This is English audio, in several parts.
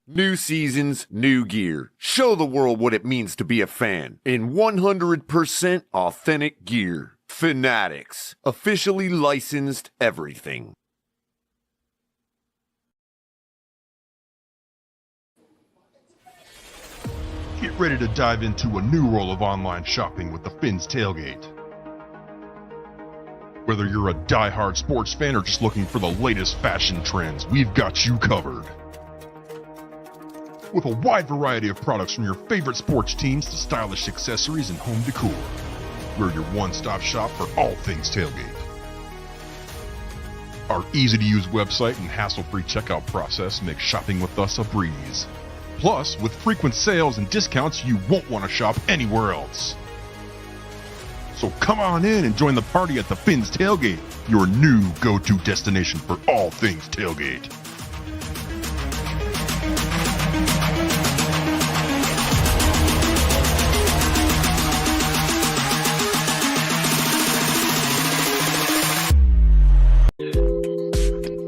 New seasons, new gear. Show the world what it means to be a fan in 100% authentic gear. Fanatics, officially licensed everything. Get ready to dive into a new world of online shopping with the Fins Tailgate. Whether you're a die-hard sports fan or just looking for the latest fashion trends, we've got you covered. With a wide variety of products from your favorite sports teams to stylish accessories and home decor, we're your one-stop shop for all things tailgate. Our easy-to-use website and hassle-free checkout process make shopping with us a breeze. Plus, with frequent sales and discounts, you won't want to shop anywhere else. So come on in and join the party at the Fins Tailgate, your new go-to destination for all things tailgate.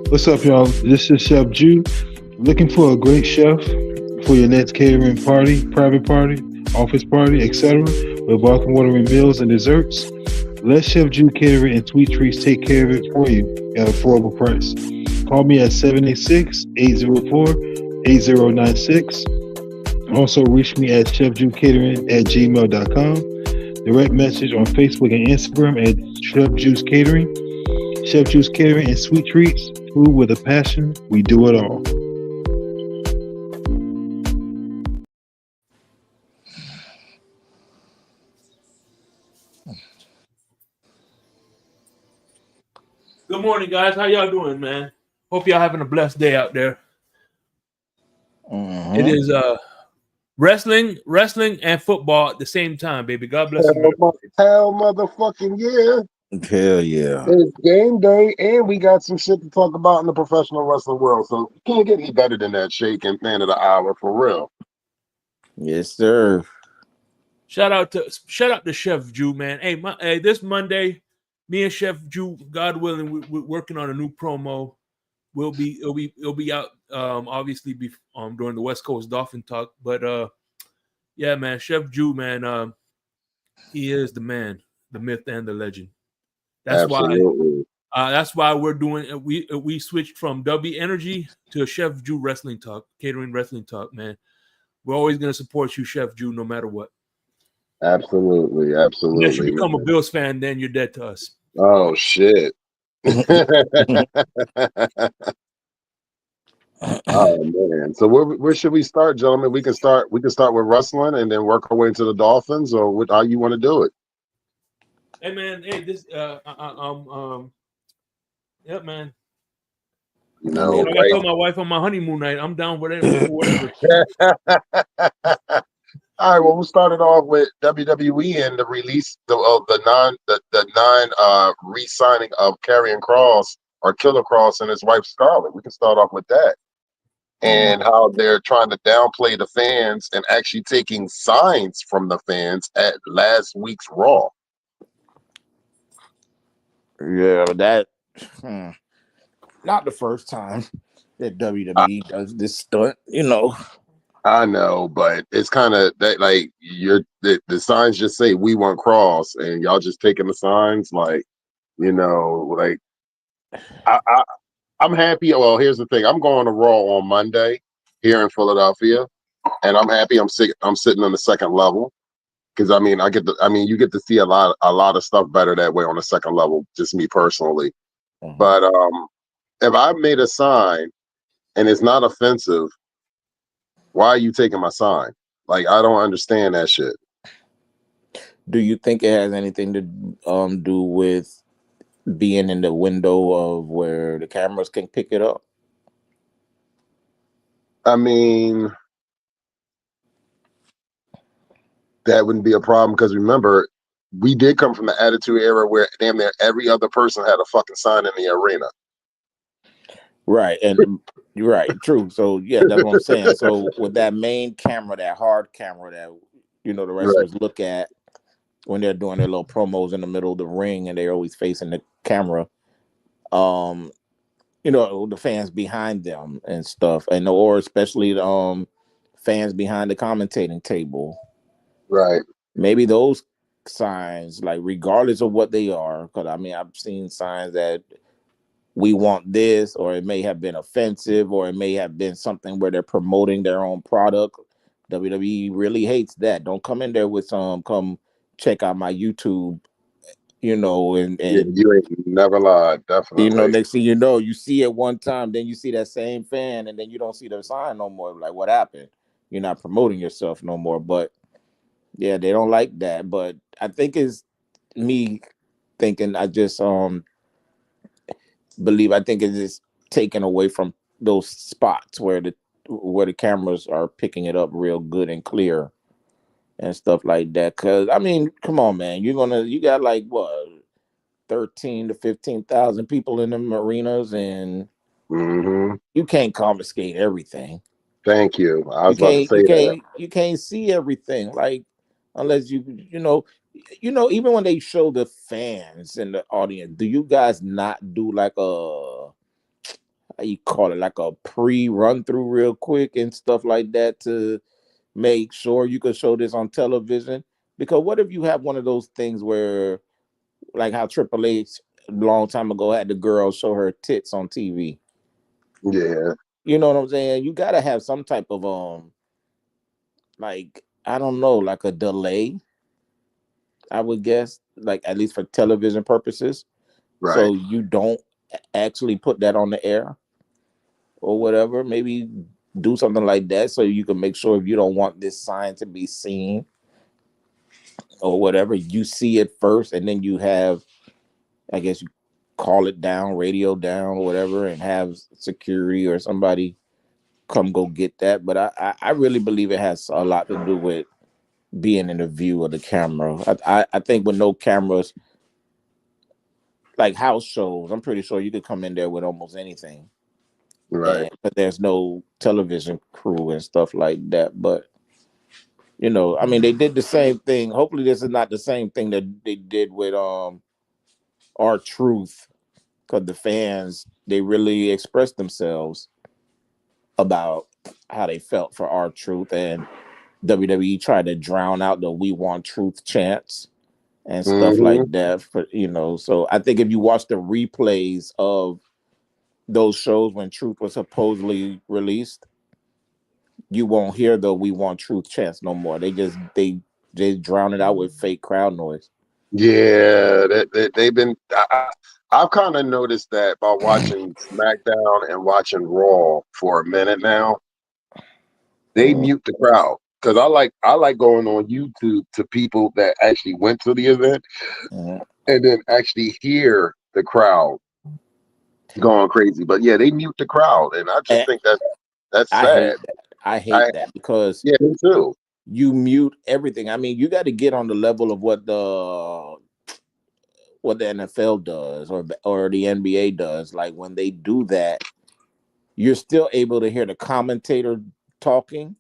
What's up, y'all? This is Chef Jew. Looking for a great chef for your next catering party, private party, office party, etc. with welcome ordering meals and desserts? Let Chef Jew Catering and Sweet Treats take care of it for you at an affordable price. Call me at 786-804-8096. Also reach me at chefjewcatering@gmail.com. Direct message on Facebook and Instagram at Chef Jew's Catering. Chef Jew's Catering and Sweet Treats. Food with a passion. We do it all. Good morning, guys. How y'all doing, man? Hope y'all having a blessed day out there. Mm-hmm. It is wrestling, and football at the same time, baby. God bless you. Hell motherfucking yeah. Hell yeah. It's game day, and we got some shit to talk about in the professional wrestling world. So you can't get any better than that Shake and Man of the Hour for real. Yes, sir. Shout out to Chef Jew, man. Hey, this Monday, me and Chef Jew, God willing, we're working on a new promo. It'll be out obviously during the West Coast Dolphin Talk. But yeah, man, Chef Jew, man, he is the man, the myth, and the legend. Absolutely. That's why we're doing. We switched from W Energy to Chef Jew Wrestling Talk, catering wrestling talk. Man, we're always gonna support you, Chef Jew, no matter what. Absolutely. Unless you become a Bills fan, then you're dead to us. Oh shit. Oh man. So where should we start, gentlemen? We can start with wrestling and then work our way into the Dolphins, or how you want to do it? Hey man, hey this yeah man. You I know, mean, Like I told my wife on my honeymoon night, I'm down with it for whatever. right? All right, well, we'll start it off with WWE and the release the non re-signing of Karrion Cross or Killer Cross and his wife Scarlett. We can start off with that and how they're trying to downplay the fans and actually taking signs from the fans at last week's Raw. yeah, that not the first time that I, WWE does this stunt. You know, I know, but it's kind of that like the signs just say we want Cross and y'all just taking the signs like like I I'm happy. Well, here's the thing. I'm going to Raw on Monday here in Philadelphia, and I'm happy. I'm sitting on the second level because I mean, you get to see a lot of stuff better that way on the second level. Just me personally, but if I made a sign and it's not offensive, why are you taking my sign? Like, I don't understand that shit. do you think it has anything to do with being in the window of where the cameras can pick it up? I mean, that wouldn't be a problem because remember, we did come from the Attitude Era where damn near every other person had a fucking sign in the arena. Right, and you're right, true. So yeah, that's what I'm saying. So with that main camera, that hard camera that the Right, wrestlers look at when they're doing their little promos in the middle of the ring, and they're always facing the camera. Um, the fans behind them and stuff, and or especially the fans behind the commentating table. right. Maybe those signs, like regardless of what they are, because I mean I've seen signs that we want this, or it may have been offensive, or it may have been something where they're promoting their own product. WWE really hates that. Don't come in there with some come check out my YouTube, and Yeah, you ain't never lied, definitely. next thing you know, you see it one time, then you see that same fan, and then you don't see the sign no more. Like, what happened? You're not promoting yourself no more. But yeah, they don't like that. But I think it's me thinking I just believe I think it is taken away from those spots where the cameras are picking it up real good and clear and stuff like that. Cause I mean, come on, man, you got like what 13 to 15,000 people in them arenas, and Hmm. you can't confiscate everything. Thank you. I You was about to can't you say that. can't you can't see everything, like unless even when they show the fans in the audience, do you guys not do like a how you call it, like a pre-run through real quick and stuff like that to make sure you can show this on television? Because what if you have one of those things where, like how Triple H a long time ago had the girl show her tits on TV? Yeah, You know what I'm saying? You got to have some type of like I don't know, like a delay. I would guess, like at least for television purposes, right, so you don't actually put that on the air or whatever. Maybe do something like that so you can make sure if you don't want this sign to be seen or whatever, you see it first, and then you have, I guess, you call it down, radio down, or whatever, and have security or somebody come go get that. But I really believe it has a lot to do with being in the view of the camera. I think with no cameras, like house shows, I'm pretty sure you could come in there with almost anything, right, and but there's no television crew and stuff like that. But I mean, they did the same thing. Hopefully, this is not the same thing that they did with our truth, because the fans they really expressed themselves about how they felt for our truth, and WWE tried to drown out the "We Want Truth" chants and stuff hmm like that. So I think if you watch the replays of those shows when Truth was supposedly released, you won't hear the "We Want Truth" chants no more. They drown it out with fake crowd noise. yeah. They've been. I've kind of noticed that by watching SmackDown and watching Raw for a minute now. They Mm. mute the crowd. because I like going on YouTube to people that actually went to the event and then actually hear the crowd going crazy. But yeah, they mute the crowd, and I just And think that's I sad. hate that. I hate that because Yeah, me too. you mute everything. I mean, you got to get on the level of what the NFL does or the NBA does. Like when they do that, you're still able to hear the commentator talking,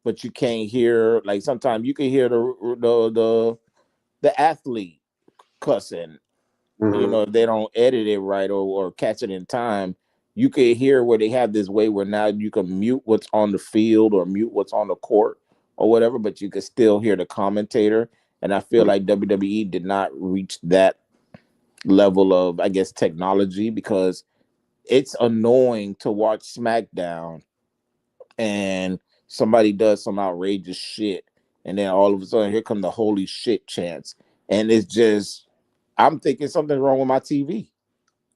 but you can't hear, like sometimes you can hear the athlete cussing. You know, if they don't edit it right or catch it in time, you can hear where they have this way where now you can mute what's on the field or mute what's on the court or whatever, but you can still hear the commentator. And I feel like WWE did not reach that level of, I guess, technology, because it's annoying to watch SmackDown and somebody does some outrageous shit, and then all of a sudden here come the holy shit chants, and it's just, I'm thinking something's wrong with my TV.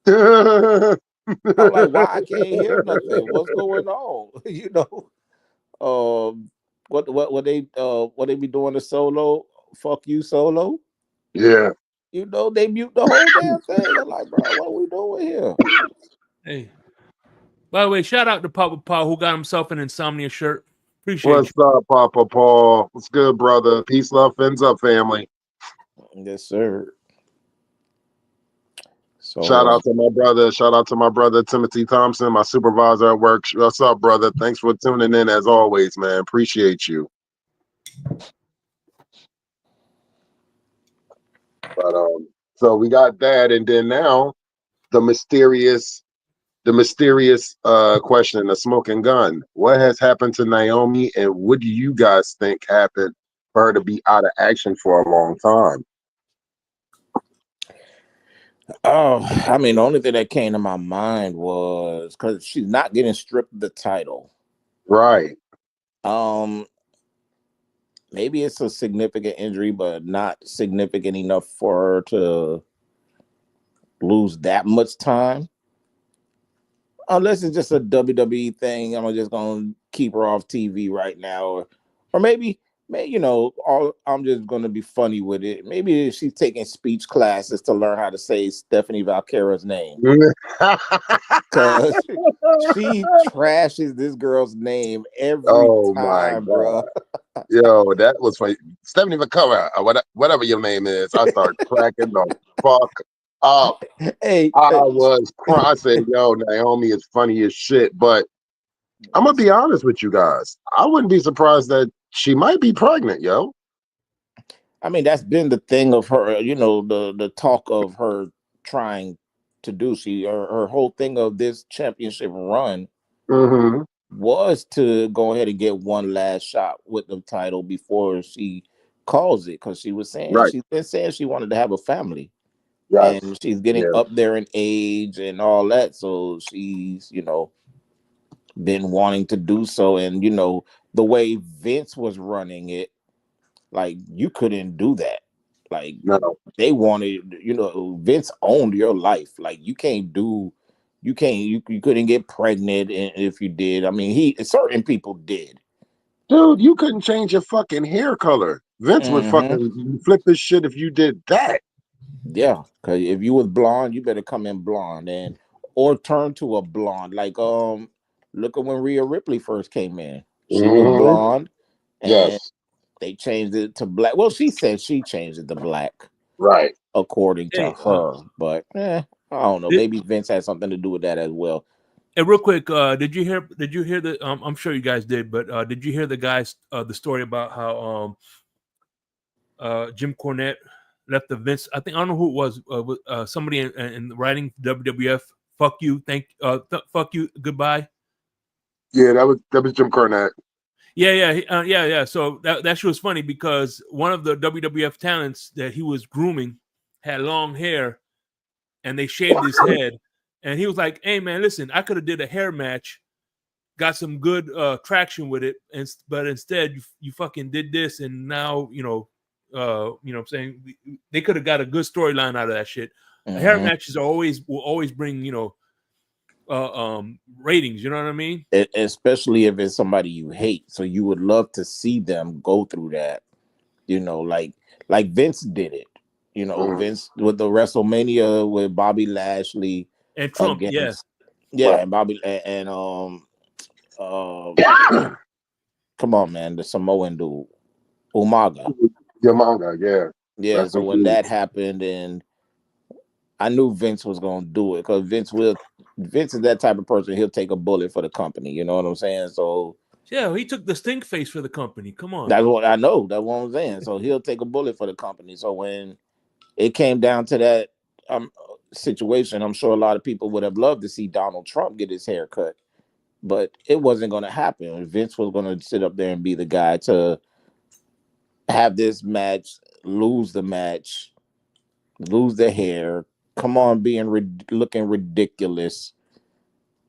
I'm like, why I can't hear nothing? What's going on? You know, what they be doing to Solo? Fuck you, Solo. Yeah. You know, they mute the whole damn thing. I'm like, bro, what are we doing here? Hey, by the way, shout out to Papa Paul who got himself an Insomnia shirt. Appreciate What's you. up, Papa Paul? What's good, brother? Peace, love, fins up, family. Yes, sir. So Shout out to my brother. Shout out to my brother Timothy Thompson, my supervisor at work. What's up, brother? Thanks for tuning in as always, man. Appreciate you. But so we got that, and then now the mysterious question, the smoking gun. What has happened to Naomi, and what do you guys think happened for her to be out of action for a long time? Oh, I mean, the only thing that came to my mind was because she's not getting stripped of the title. Right. Maybe it's a significant injury, but not significant enough for her to lose that much time. Unless it's just a WWE thing, I'm just gonna keep her off TV right now, or maybe, I'm just gonna be funny with it. Maybe she's taking speech classes to learn how to say Stephanie Valkyra's name, because she trashes this girl's name every Oh my time, bro. god. Yo, that was funny. Stephanie McCullough, whatever your name is, I started cracking the fuck up. Hey, I was crying. I said, yo, Naomi is funny as shit. But I'm gonna be honest with you guys. I wouldn't be surprised that she might be pregnant, yo. I mean, that's been the thing of her, the talk of her trying to do. Her whole thing of this championship run Mm-hmm. was to go ahead and get one last shot with the title before she calls it, because Right. she's been saying she wanted to have a family, Yes. and she's getting Yeah. up there in age and all that, so she's been wanting to do so. And the way Vince was running it, like, you couldn't do that. Like, No. they wanted, Vince owned your life. Like, you couldn't get pregnant, and if you did, I mean, certain people did. Dude, you couldn't change your fucking hair color. Vince would fucking flip his shit if you did that. Yeah, because if you was blonde, you better come in blonde, or turn to a blonde. Like, look at when Rhea Ripley first came in. She was blonde, and Yes. they changed it to black. Well, she said she changed it to black, Right. according to Hey, her. But I don't know. Maybe Vince had something to do with that as well. And real quick, did you hear the? I'm sure you guys did, but did you hear the guys the story about how Jim Cornette left the Vince? I don't know who it was. Somebody in writing WWF. Fuck you, fuck you, goodbye. Yeah, that was Jim Cornette. Yeah. So that shit was funny because one of the WWF talents that he was grooming had long hair, and they shaved his head. And he was like, "Hey man, listen, I could have did a hair match, got some good traction with it, but instead you fucking did this, and now what I'm saying, they could have got a good storyline out of that shit. Hair matches will always bring ratings. You know what I mean? Especially if it's somebody you hate. So you would love to see them go through that. You know, like Vince did it. You know, Vince with the WrestleMania with Bobby Lashley And Trump, against Right. and Bobby and come on, man, the Samoan dude, Umaga. Your manga, yeah. Yeah, Rest so in when peace. that happened, and I knew Vince was gonna do it because Vince is that type of person. He'll take a bullet for the company. You know what I'm saying? So yeah, he took the stink face for the company. Come on. that's what I know. That's what I'm saying. So he'll take a bullet for the company. So when it came down to that situation, I'm sure a lot of people would have loved to see Donald Trump get his hair cut, but it wasn't going to happen. Vince was going to sit up there and be the guy to have this match, lose the match, lose the hair, come on being looking ridiculous,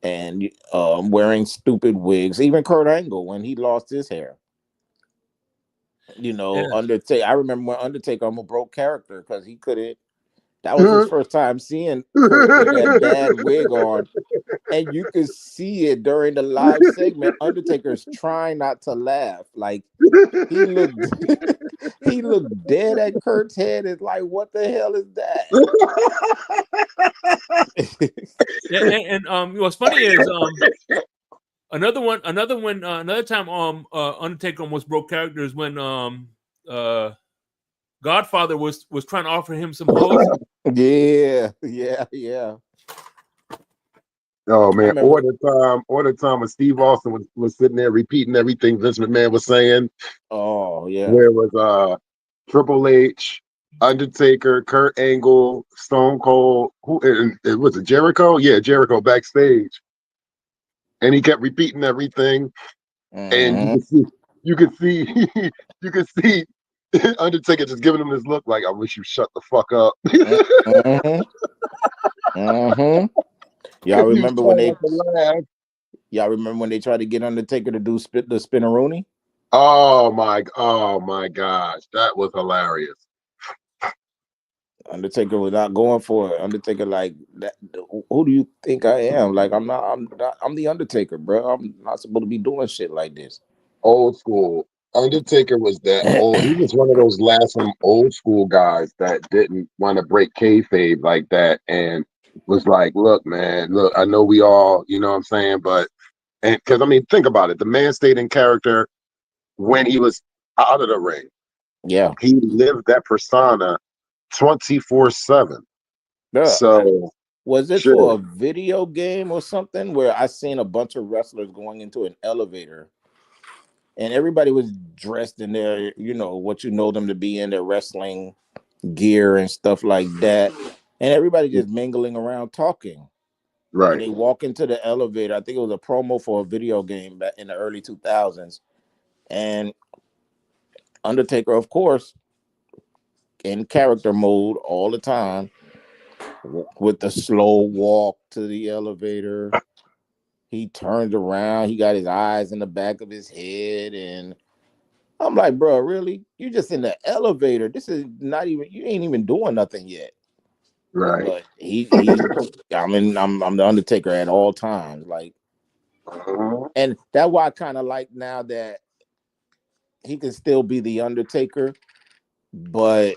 and wearing stupid wigs. Even Kurt Angle when he lost his hair. You know, Yeah. Undertaker. I remember when Undertaker almost broke character because he couldn't. That was his first time seeing Kurt with that bad wig on, and you could see it during the live segment. Undertaker's trying not to laugh, like he looked, he looked dead at Kurt's head. It's like, what the hell is that? Yeah, and what's funny is another time Undertaker almost broke characters when Godfather was trying to offer him some hoes. Yeah. Oh man, all the time when Steve Austin was sitting there repeating everything Vince McMahon was saying. Oh yeah. Where was Triple H, Undertaker, Kurt Angle, Stone Cold, who it was it Jericho? Yeah, Jericho backstage. And he kept repeating everything. And you could see you could see Undertaker just giving him this look like, I wish you shut the fuck up. Y'all remember when they tried to get Undertaker to do the spinneroonie? Oh my gosh, that was hilarious. Undertaker was not going for it. Undertaker like that. Who do you think I am? Like I'm the Undertaker, bro. I'm not supposed to be doing shit like this. Old school. Undertaker was that old. He was one of those last old school guys that didn't want to break kayfabe like that, and was like, "Look, man, look. I know we all, you know what I'm saying, but and because I mean, think about it. The man stayed in character when he was out of the ring. Yeah, he lived that persona 24/7. yeah. So Was it shit, for a video game or something where I seen a bunch of wrestlers going into an elevator? And everybody was dressed in their, you know, what you know them to be in their wrestling gear and stuff like that. And everybody just mingling around talking. And right? they walk into the elevator. I think it was a promo for a video game back in the early 2000s. And Undertaker, of course, in character mode all the time, with the slow walk to the elevator. He turned around. He got his eyes in the back of his head. And I'm like, bro, really? You just in the elevator. This is not even, you ain't even doing nothing yet. Right. But I'm the Undertaker at all times. Like, and that's why I kind of like now that he can still be the Undertaker, but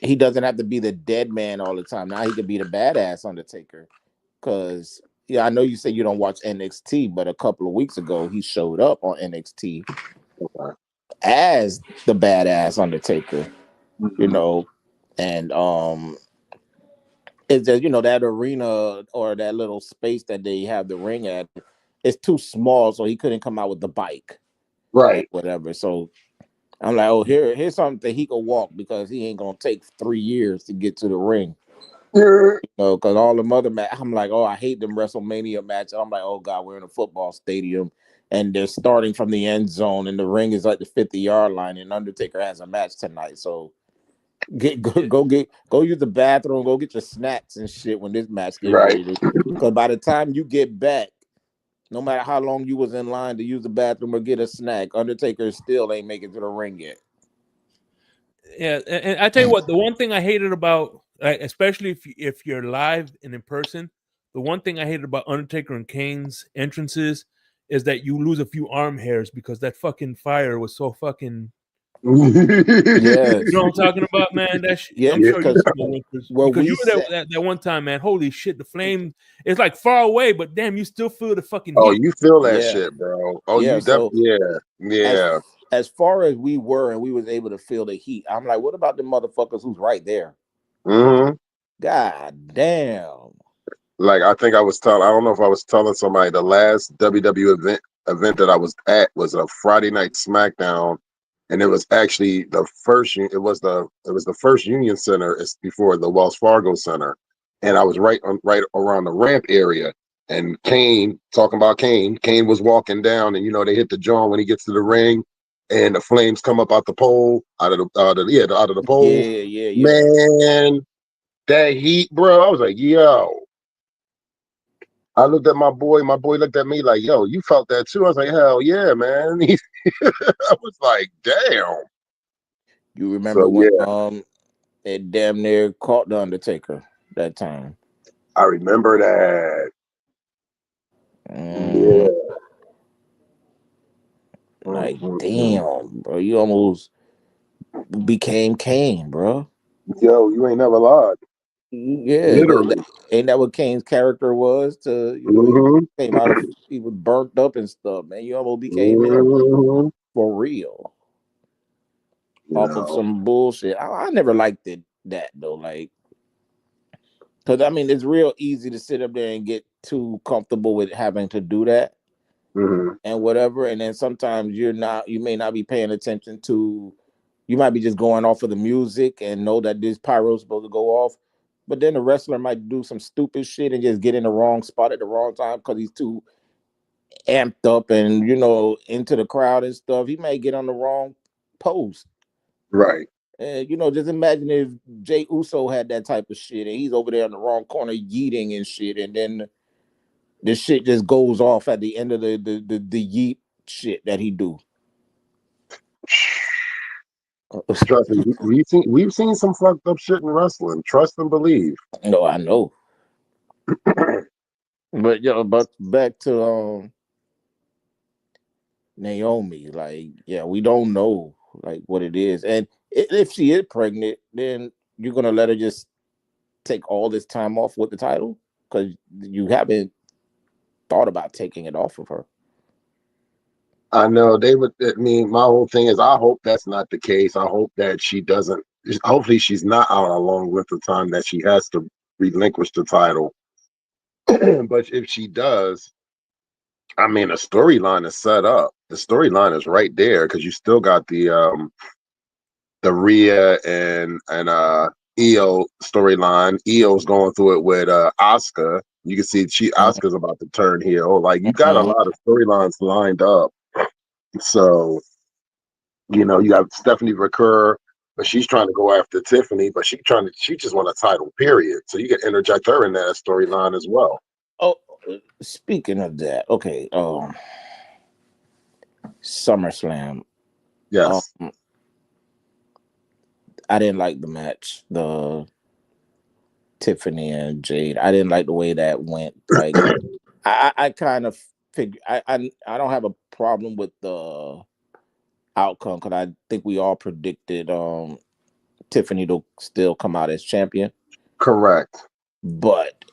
he doesn't have to be the dead man all the time. Now he can be the badass Undertaker. Cause yeah, I know you say you don't watch NXT, but a couple of weeks ago he showed up on NXT as the badass Undertaker, you know, and it's just, you know, that arena or that little space that they have the ring at, it's too small, so he couldn't come out with the bike, Right. or whatever. So I'm like, oh, here's something that he could walk because he ain't gonna take 3 years to get to the ring. You know, because all the other I'm like, oh, I hate them WrestleMania matches. I'm like, oh god, we're in a football stadium and they're starting from the end zone and the ring is like the 50-yard line and Undertaker has a match tonight. So go use the bathroom, go get your snacks and shit when this match get ready to, because by the time you get back, no matter how long you was in line to use the bathroom or get a snack, Undertaker still ain't making it to the ring yet. Yeah, and I tell you what, the one thing I hated about, especially if you're live and in person, The one thing I hated about Undertaker and Kane's entrances is that you lose a few arm hairs because that fucking fire was so fucking. Yes. You know what I'm talking about, man? Yeah, I'm sure you because know Winters, where because we you were there sat, that one time, man. Holy shit, the flame it's like far away, but damn, you still feel the fucking Oh, heat. you feel that yeah, shit, bro. Oh, yeah. you So definitely, yeah. as far as we were, and we was able to feel the heat, I'm like, what about the motherfuckers who's right there? Mm-hmm. God damn. Like I think I don't know if I was telling somebody the last WW event that I was at was a Friday night SmackDown, and it was actually the first. It was the first Union Center. It's before the Wells Fargo Center, and I was right around the ramp area. And Kane, talking about Kane, Kane was walking down, and they hit the jaw when he gets to the ring, and the flames come up out the pole, out of the pole. Yeah. Man, that heat, bro. I was like, yo. I looked at my boy. My boy looked at me like, "Yo, you felt that too?" I was like, "Hell yeah, man!" I was like, "Damn." You remember So when yeah, it damn near caught the Undertaker that time? I remember that. Mhm. Yeah. Like, Mm. damn, bro, you almost became Kane, bro. Yo, you ain't never lied. Yeah, Literally. ain't that what Kane's character was? He Hmm. came out of, he was burnt up and stuff, man. You almost became him Hmm. for real, You off of know. some bullshit. I never liked that though, like, because I mean, it's real easy to sit up there and get too comfortable with having to do that Hmm. and whatever, and then sometimes you may not be paying attention to. You might be just going off of the music and know that this pyro's supposed to go off, but then the wrestler might do some stupid shit and just get in the wrong spot at the wrong time because he's too amped up and into the crowd and stuff. He may get on the wrong post. Right. And just imagine if Jay Uso had that type of shit and he's over there in the wrong corner yeeting and shit, and then the shit just goes off at the end of the yeet shit that he do. Trust me, we've seen some fucked up shit in wrestling. Trust and believe. No, I know. But but back to Naomi, like, yeah, we don't know like what it is, and if she is pregnant, then you're gonna let her just take all this time off with the title because you haven't thought about taking it off of her. I know they would. I mean, my whole thing is, I hope that's not the case. I hope that she doesn't. Hopefully, she's not out a long length of time that she has to relinquish the title. But if she does, I mean, the storyline is set up. The storyline is right there because you still got the Rhea and Io storyline. Io's going through it with Asuka. You can see Asuka's about to turn heel. Like you got a Mhm. lot of storylines lined up. So you got Stephanie Recur, but she's trying to go after Tiffany, but she just want a title, period. So you can interject her in that storyline as well. Oh, speaking of that, okay, SummerSlam. Um, Yes. I didn't like the match, the Tiffany and Jade. I didn't like the way that went. Like, I kind of figure I don't have a problem with the outcome because I think we all predicted Tiffany to still come out as champion, Correct. but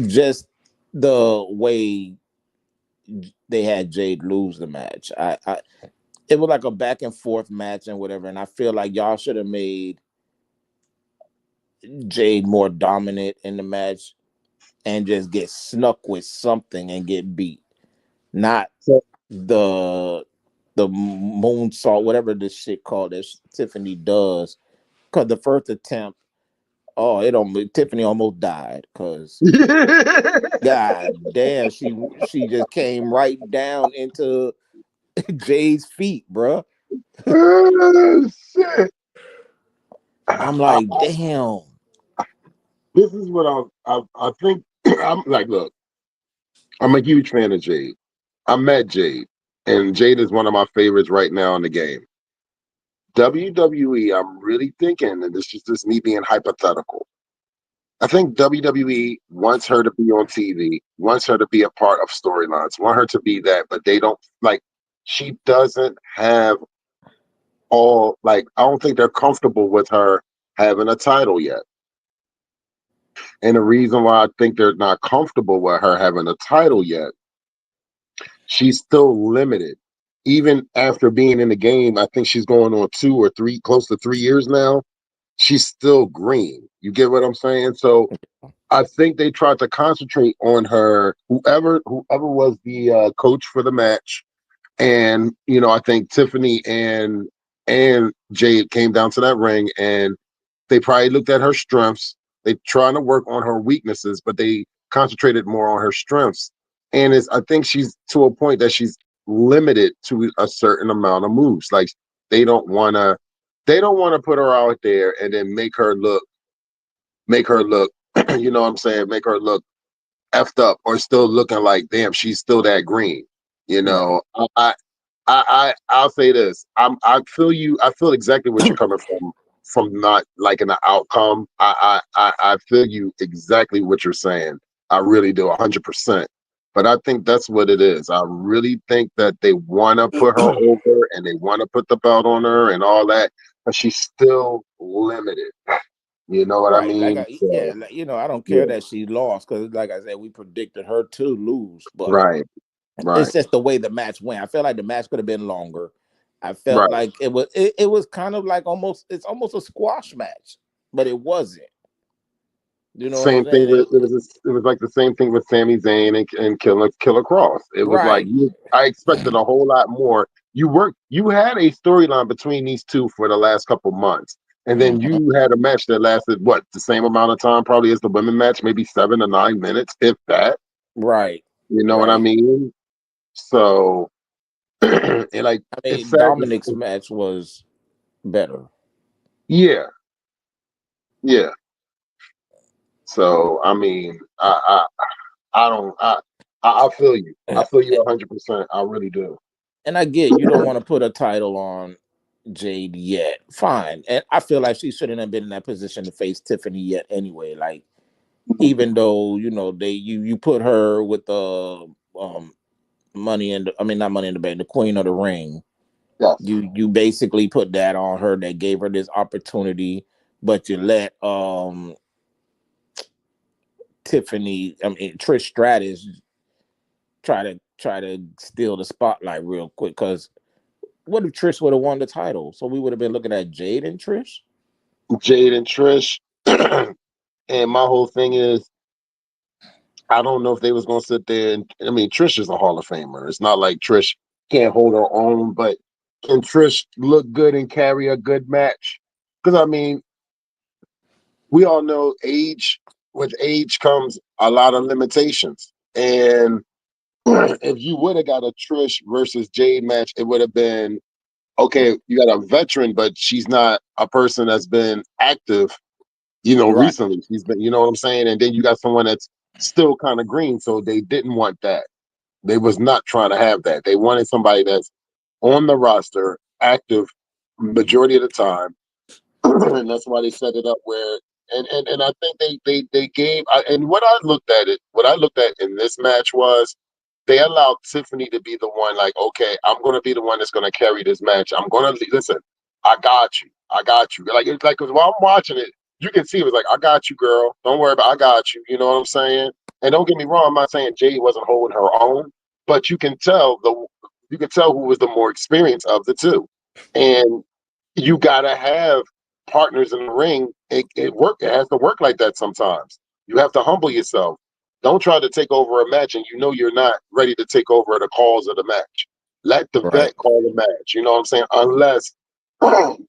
just the way they had Jade lose the match, I it was like a back and forth match and whatever, and I feel like y'all should have made Jade more dominant in the match and just get snuck with something and get beat, not So, the moonsault, whatever this shit called that Tiffany does. Because the first attempt, oh, Tiffany almost died because god damn, she just came right down into Jay's feet, bro. shit. I'm like, damn. This is what I think. I'm like, look, I'm a huge fan of Jade. I met Jade, and Jade is one of my favorites right now in the game. WWE, I'm really thinking, and this is just me being hypothetical. I think WWE wants her to be on TV, wants her to be a part of storylines, want her to be that, but they don't like. She doesn't have all like. I don't think they're comfortable with her having a title yet. And the reason why I think they're not comfortable with her having a title yet, she's still limited. Even after being in the game, I think she's going on 2 or 3, close to 3 years now. She's still green. You get what I'm saying? So I think they tried to concentrate on her. Whoever was the coach for the match, and I think Tiffany and Jade came down to that ring, and they probably looked at her strengths. They trying to work on her weaknesses, but they concentrated more on her strengths. And I think she's to a point that she's limited to a certain amount of moves. Like they don't want to, they don't want to put her out there and then make her look, you know what I'm saying, make her look effed up or still looking like, damn, she's still that green. You Right. know, I'll say this. I feel you. I feel exactly what you're coming from not liking the outcome. I feel you exactly what you're saying. I really do 100%. But I think that's what it is. I really think that they want to put her over and they want to put the belt on her and all that, but she's still limited. You know what I Right. Like, mean? So, like, I don't care yeah. that she lost because, like I said, we predicted her to lose, but Right. it's Right. just the way the match went. I felt like the match could have been longer. I felt Right. like it was kind of like almost a squash match, but it wasn't. You know what I'm Same thing saying? with it was like the same thing with Sami Zayn and Killer Cross. It was like Right. I expected a whole lot more. You had a storyline between these two for the last couple months, and then Mhm. you had a match that lasted what the same amount of time probably as the women match, maybe 7 to 9 minutes, if that. Right. You know what I Right. mean? So, and like I it's mean, sad. Dominic's match was better. Yeah, yeah. So I mean, I don't. I feel you. I feel you 100%. I really do. And I get you don't want to put a title on Jade yet. Fine. And I feel like she shouldn't have been in that position to face Tiffany yet anyway. Like, even though, you put her with the money in the, I mean, not money in the bank, the queen of the ring. Yes. You basically put that on her that gave her this opportunity, but you let Tiffany, I mean Trish Stratus try to steal the spotlight real quick. Because what if Trish would have won the title? So we would have been looking at Jade and Trish. Jade and Trish. And my whole thing is, I don't know if they was gonna sit there and I mean Trish is a Hall of Famer. It's not like Trish can't hold her own, but can Trish look good and carry a good match? Because I mean, we all know age. With age comes a lot of limitations. And if you would have got a Trish versus Jade match, it would have been okay. You got a veteran, but she's not a person that's been active Right. recently. She's been, you know what I'm saying? And then you got someone that's still kind of green. So they didn't want that. They was not trying to have that. They wanted somebody that's on the roster, active majority of the time. And that's why they set it up where and I think they gave and what I looked at in this match was they allowed Tiffany to be the one, like, okay, I'm gonna be the one that's gonna carry this match. I'm gonna listen. I got you. I got you. Like it's like 'cause while I'm watching it, you can see it was like, I got you, girl. Don't worry about. I got you. You know what I'm saying? And don't get me wrong. I'm not saying Jade wasn't holding her own, but you can tell who was the more experienced of the two, and you gotta have partners in the ring. It has to work like that sometimes. You have to humble yourself. Don't try to take over a match and you know you're not ready to take over the calls of the match. Let the Right. vet call the match. You know what I'm saying? Unless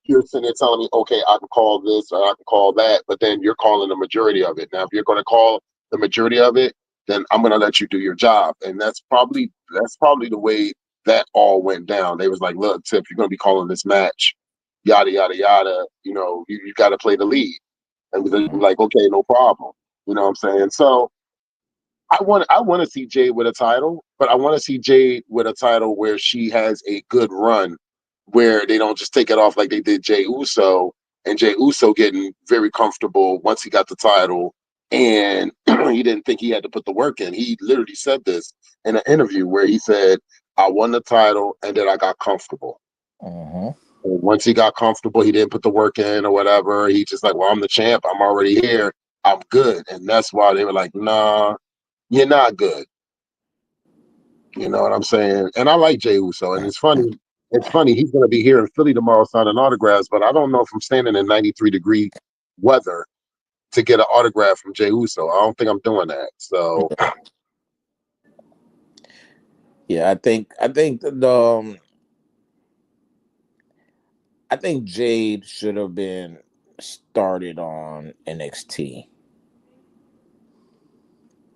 you're sitting there telling me, okay, I can call this or I can call that, but then you're calling the majority of it. Now, if you're going to call the majority of it, then I'm going to let you do your job. And that's probably the way that all went down. They was like, look, Tip, you're going to be calling this match, yada yada yada. You got to play the lead. And we like, okay, no problem. You know what I'm saying? So I want to see Jade with a title, but I want to see Jade with a title where she has a good run, where they don't just take it off like they did Jey Uso, and Jey Uso getting very comfortable once he got the title, and he didn't think he had to put the work in. He literally said this in an interview where he said, "I won the title, and then I got comfortable." Uh-huh. And once he got comfortable, he didn't put the work in or whatever. He just like, "Well, I'm the champ. I'm already here. I'm good." And that's why they were like, "Nah, you're not good." You know what I'm saying? And I like Jey Uso, and it's funny. It's funny. He's going to be here in Philly tomorrow signing autographs, but I don't know if I'm standing in 93-degree weather to get an autograph from Jey Uso. I don't think I'm doing that. So Yeah, I think Jade should have been started on NXT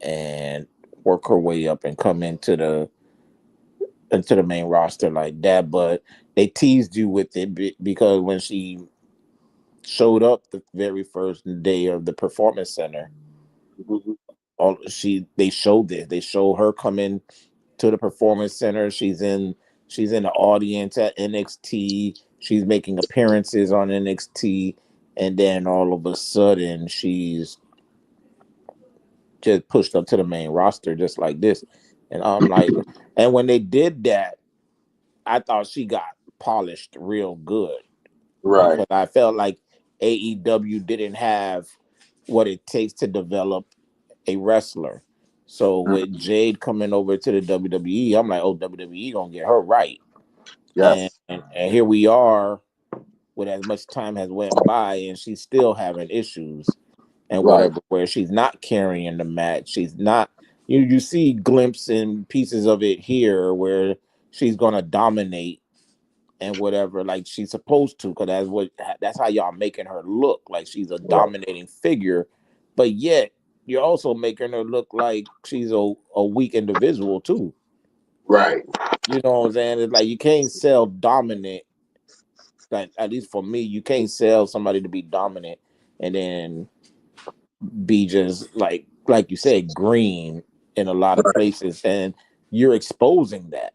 and work her way up and come into the main roster like that. But they teased you with it because when she showed up the very first day of the Performance Center, they showed this. They show her coming to the Performance Center. She's in the audience at NXT. She's making appearances on NXT, and then all of a sudden she's just pushed up to the main roster just like this. And I'm like, and when they did that, I thought she got polished real good right, because I felt like AEW didn't have what it takes to develop a wrestler. So with Jade coming over to the WWE, I'm like, oh, WWE gonna get her right. And, yes, and here we are with as much time has went by and she's still having issues and right, whatever, where she's not carrying the match. She's not, you see glimpses and pieces of it here where she's gonna dominate and whatever, like she's supposed to, because that's how y'all making her look like she's a right, dominating figure, but yet you're also making her look like she's a weak individual too. right. You know what I'm saying? It's like you can't sell dominant. Like at least for me, you can't sell somebody to be dominant and then be just like you said, green in a lot of places, and you're exposing that.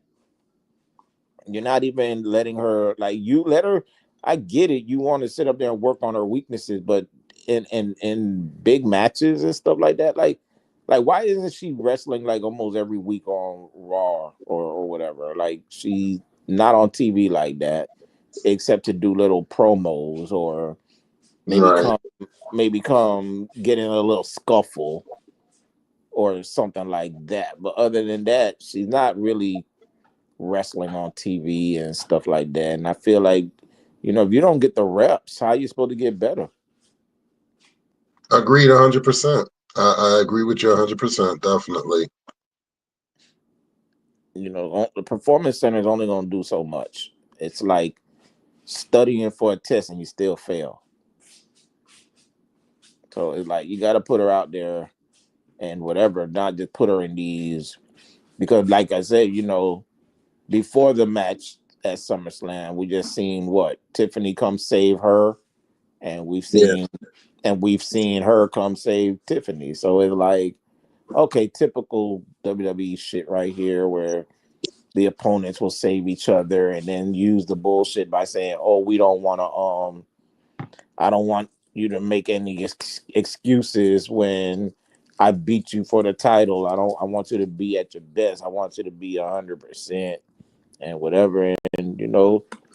You're not even letting her, like, you let her. I get it. You want to sit up there and work on her weaknesses, but in big matches and stuff like that, like why isn't she wrestling like almost every week on Raw or whatever? Like she's not on TV like that, except to do little promos or maybe Right. come get in a little scuffle or something like that. But other than that, she's not really wrestling on TV and stuff like that. And I feel like, if you don't get the reps, how are you supposed to get better? Agreed 100%. I agree with you 100%, definitely. The Performance Center is only going to do so much. It's like studying for a test and you still fail. So it's like you got to put her out there and whatever, not just put her in these. Because, like I said, before the match at SummerSlam, we just seen what Tiffany come save her, and we've Yeah, seen her come save Tiffany. So it's like, okay, typical WWE shit right here, where the opponents will save each other and then use the bullshit by saying, "Oh, we don't want to. I don't want you to make any excuses when I beat you for the title. I don't. I want you to be at your best. I want you to be 100% and whatever." And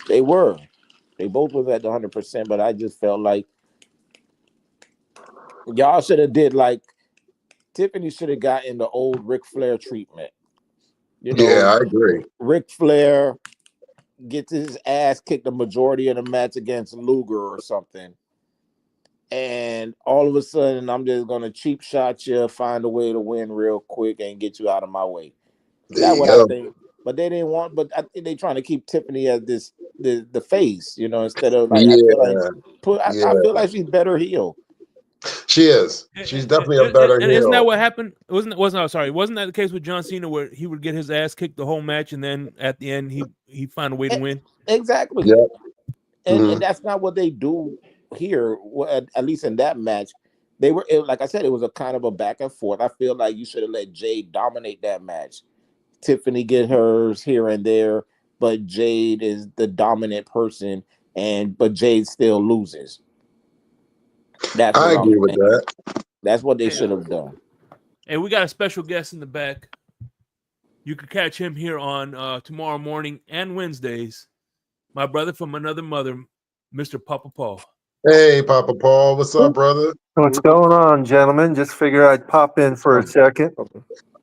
they were. They both was at the 100%, but I just felt like y'all should have did like Tiffany should have gotten the old Ric Flair treatment. yeah, I agree. Ric Flair gets his ass kicked the majority of the match against Luger or something. And all of a sudden, I'm just going to cheap shot you, find a way to win real quick and get you out of my way. There That's you what I go. think. But they didn't want, but I think they're trying to keep Tiffany as the face, instead of like, I feel like, Yeah, I yeah. feel like she's better heel. She is. She's definitely a better And isn't that heel. what happened? Wasn't that the case with John Cena where he would get his ass kicked the whole match and then at the end he find a way to win? Exactly. Yeah. And that's not what they do here. At least in that match, like I said, it was a kind of a back and forth. I feel like you should have let Jade dominate that match. Tiffany get hers here and there, but Jade is the dominant person, but Jade still loses. That's I what I'm agree with saying. that. That's what they should have done. And we got a special guest in the back. You can catch him here on tomorrow morning and Wednesdays. My brother from another mother, Mr. Papa Paul. Hey, Papa Paul, what's up, brother? What's going on, gentlemen? Just figure I'd pop in for a second.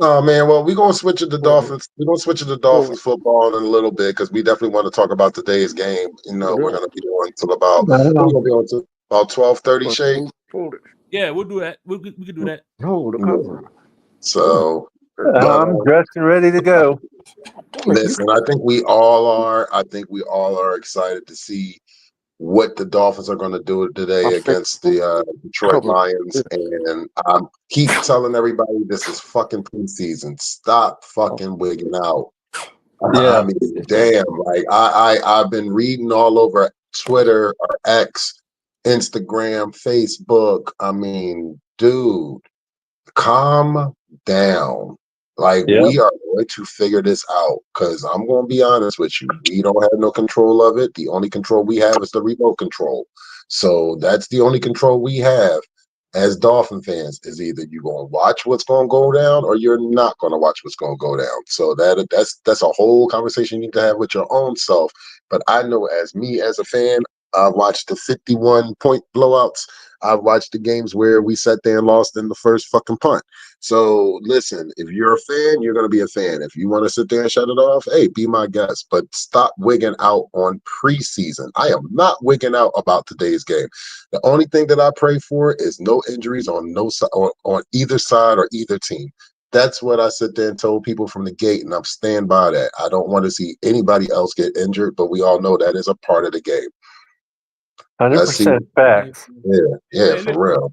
Oh man, well, we're gonna switch it to Dolphins. We're gonna switch it to Dolphins football in a little bit because we definitely want to talk about today's game. You know, we're gonna be on until about we're gonna be on to about 12:30, Shake. Yeah, we'll do that. We can do that. So I'm dressed and ready to go. listen, I think we all are. I think we all are excited to see what the Dolphins are going to do today against the Detroit Lions. And I keep telling everybody this is fucking preseason. Stop fucking wigging out. Yeah. I mean, damn. Like I've been reading all over Twitter or X, Instagram, Facebook. I mean, dude, calm down. Like we are going to figure this out because I'm going to be honest with you. We don't have no control of it. The only control we have is the remote control. So that's the only control we have as Dolphin fans is either you're going to watch what's going to go down or you're not going to watch what's going to go down. So that's a whole conversation you need to have with your own self. But I know as me as a fan, I watched the 51-point blowouts. I've watched the games where we sat there and lost in the first fucking punt. So listen, if you're a fan, you're going to be a fan. If you want to sit there and shut it off, hey, be my guest. But stop wigging out on preseason. I am not wigging out about today's game. The only thing that I pray for is no injuries on on either side or either team. That's what I sit there and told people from the gate, and I'm stand by that. I don't want to see anybody else get injured, but we all know that is a part of the game. 100% facts. Yeah, for real.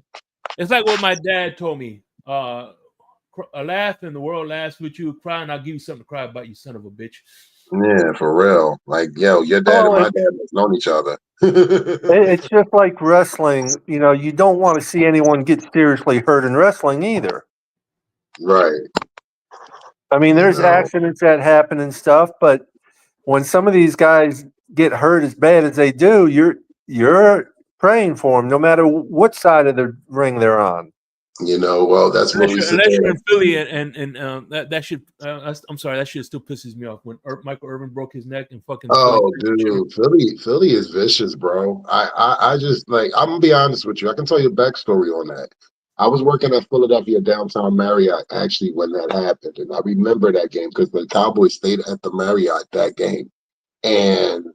It's like what my dad told me. A laugh and the world laughs with you. Cry and I'll give you something to cry about, you son of a bitch. Yeah, for real. Like, yo, your dad and my dad have known each other. It's just like wrestling. You know, you don't want to see anyone get seriously hurt in wrestling either. Right. I mean, there's accidents that happen and stuff, but when some of these guys get hurt as bad as they do, you're praying for them, no matter what side of the ring they're on. You know, well, that's what we unless you're in Philly, and that shit. I'm sorry, that shit still pisses me off when Michael Irvin broke his neck and fucking. Oh, dude, Philly is vicious, bro. I just like I'm gonna be honest with you. I can tell you a backstory on that. I was working at Philadelphia downtown Marriott actually when that happened, and I remember that game because the Cowboys stayed at the Marriott that game, and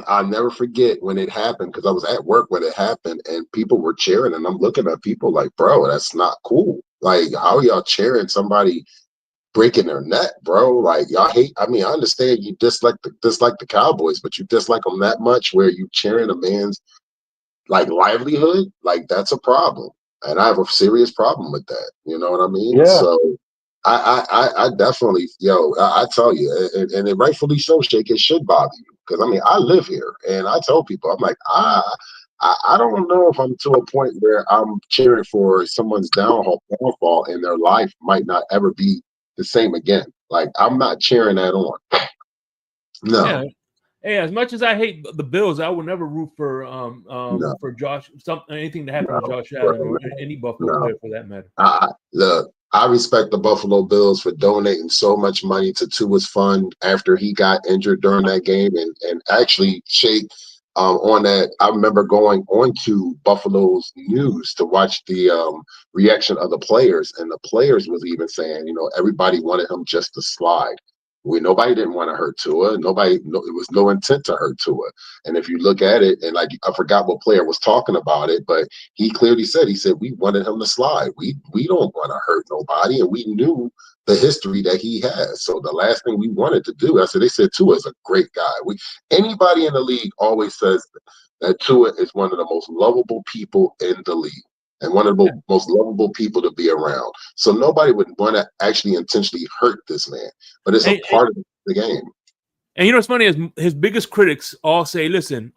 I'll never forget when it happened because I was at work when it happened and people were cheering and I'm looking at people like, bro, that's not cool. Like, how are y'all cheering somebody breaking their neck, bro? Like, y'all hate. I mean, I understand you dislike the Cowboys, but you dislike them that much where you cheering a man's like livelihood. Like, that's a problem, and I have a serious problem with that. You know what I mean? Yeah. So. I definitely, I tell you, and it rightfully so, Shake, it should bother you. Because, I mean, I live here, and I tell people, I'm like, I don't know if I'm to a point where I'm cheering for someone's downfall and their life might not ever be the same again. Like, I'm not cheering that on. No. Yeah. Hey, as much as I hate the Bills, I will never root for for Josh. Anything to happen to Josh Allen or any Buffalo player for that matter. Look, I respect the Buffalo Bills for donating so much money to Tua's fund after he got injured during that game, and actually, Shake, on that, I remember going on to Buffalo's news to watch the reaction of the players, and the players was even saying, everybody wanted him just to slide. Nobody didn't want to hurt Tua. It was no intent to hurt Tua. And if you look at it, and like I forgot what player was talking about it, but he clearly said, we wanted him to slide. We don't want to hurt nobody, and we knew the history that he has. So the last thing we wanted to do, they said Tua is a great guy. Anybody in the league always says that Tua is one of the most lovable people in the league. And one of the most lovable people to be around. So nobody would want to actually intentionally hurt this man. But it's a part of the game. And you know what's funny is his biggest critics all say, "Listen,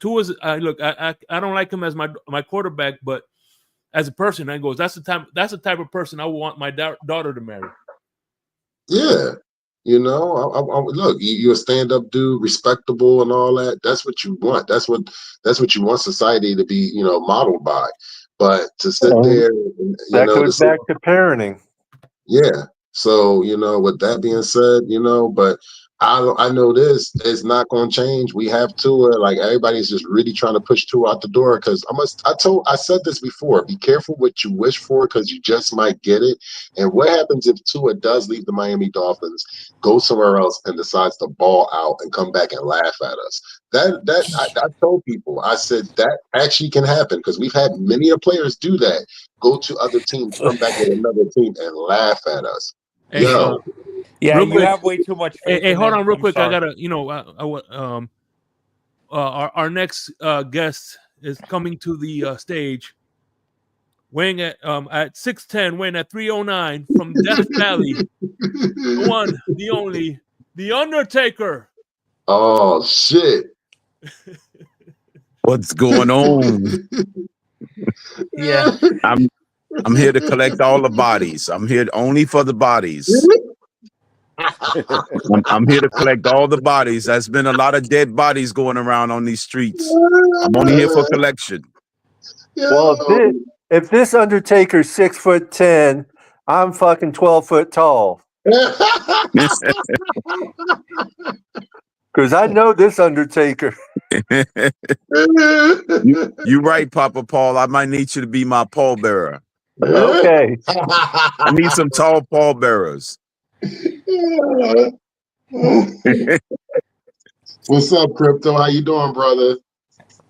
Tua's. Look, I don't like him as my quarterback, but as a person, that's the type of person I would want my daughter to marry." Yeah. Look, you're a stand-up dude, respectable and all that. That's what you want. That's what you want society to be, modeled by. But to sit there, That to goes sit, back to parenting. yeah. So, with that being said, but I know this is not going to change. We have Tua. Like, everybody's just really trying to push Tua out the door because I said this before. Be careful what you wish for because you just might get it. And what happens if Tua does leave the Miami Dolphins, go somewhere else, and decides to ball out and come back and laugh at us? I told people. I said that actually can happen because we've had many of players do that. Go to other teams, come back with another team, and laugh at us. Hey, Yeah, real you quick. have way too much faith. Hey, in hold him. on, real I'm quick. sorry. I gotta, our next guest is coming to the stage, weighing at 6'10", weighing at 309 from Death Valley. The one, the only, the Undertaker. Oh shit! What's going on? Yeah. I'm here to collect all the bodies. I'm here only for the bodies. I'm here to collect all the bodies. There's been a lot of dead bodies going around on these streets. I'm only here for collection. Well, if this Undertaker's 6'10", I'm fucking 12 foot tall. Because I know this Undertaker. You right, Papa Paul. I might need you to be my pallbearer. Okay. I need some tall pallbearers. What's up, Crypto? How you doing, brother?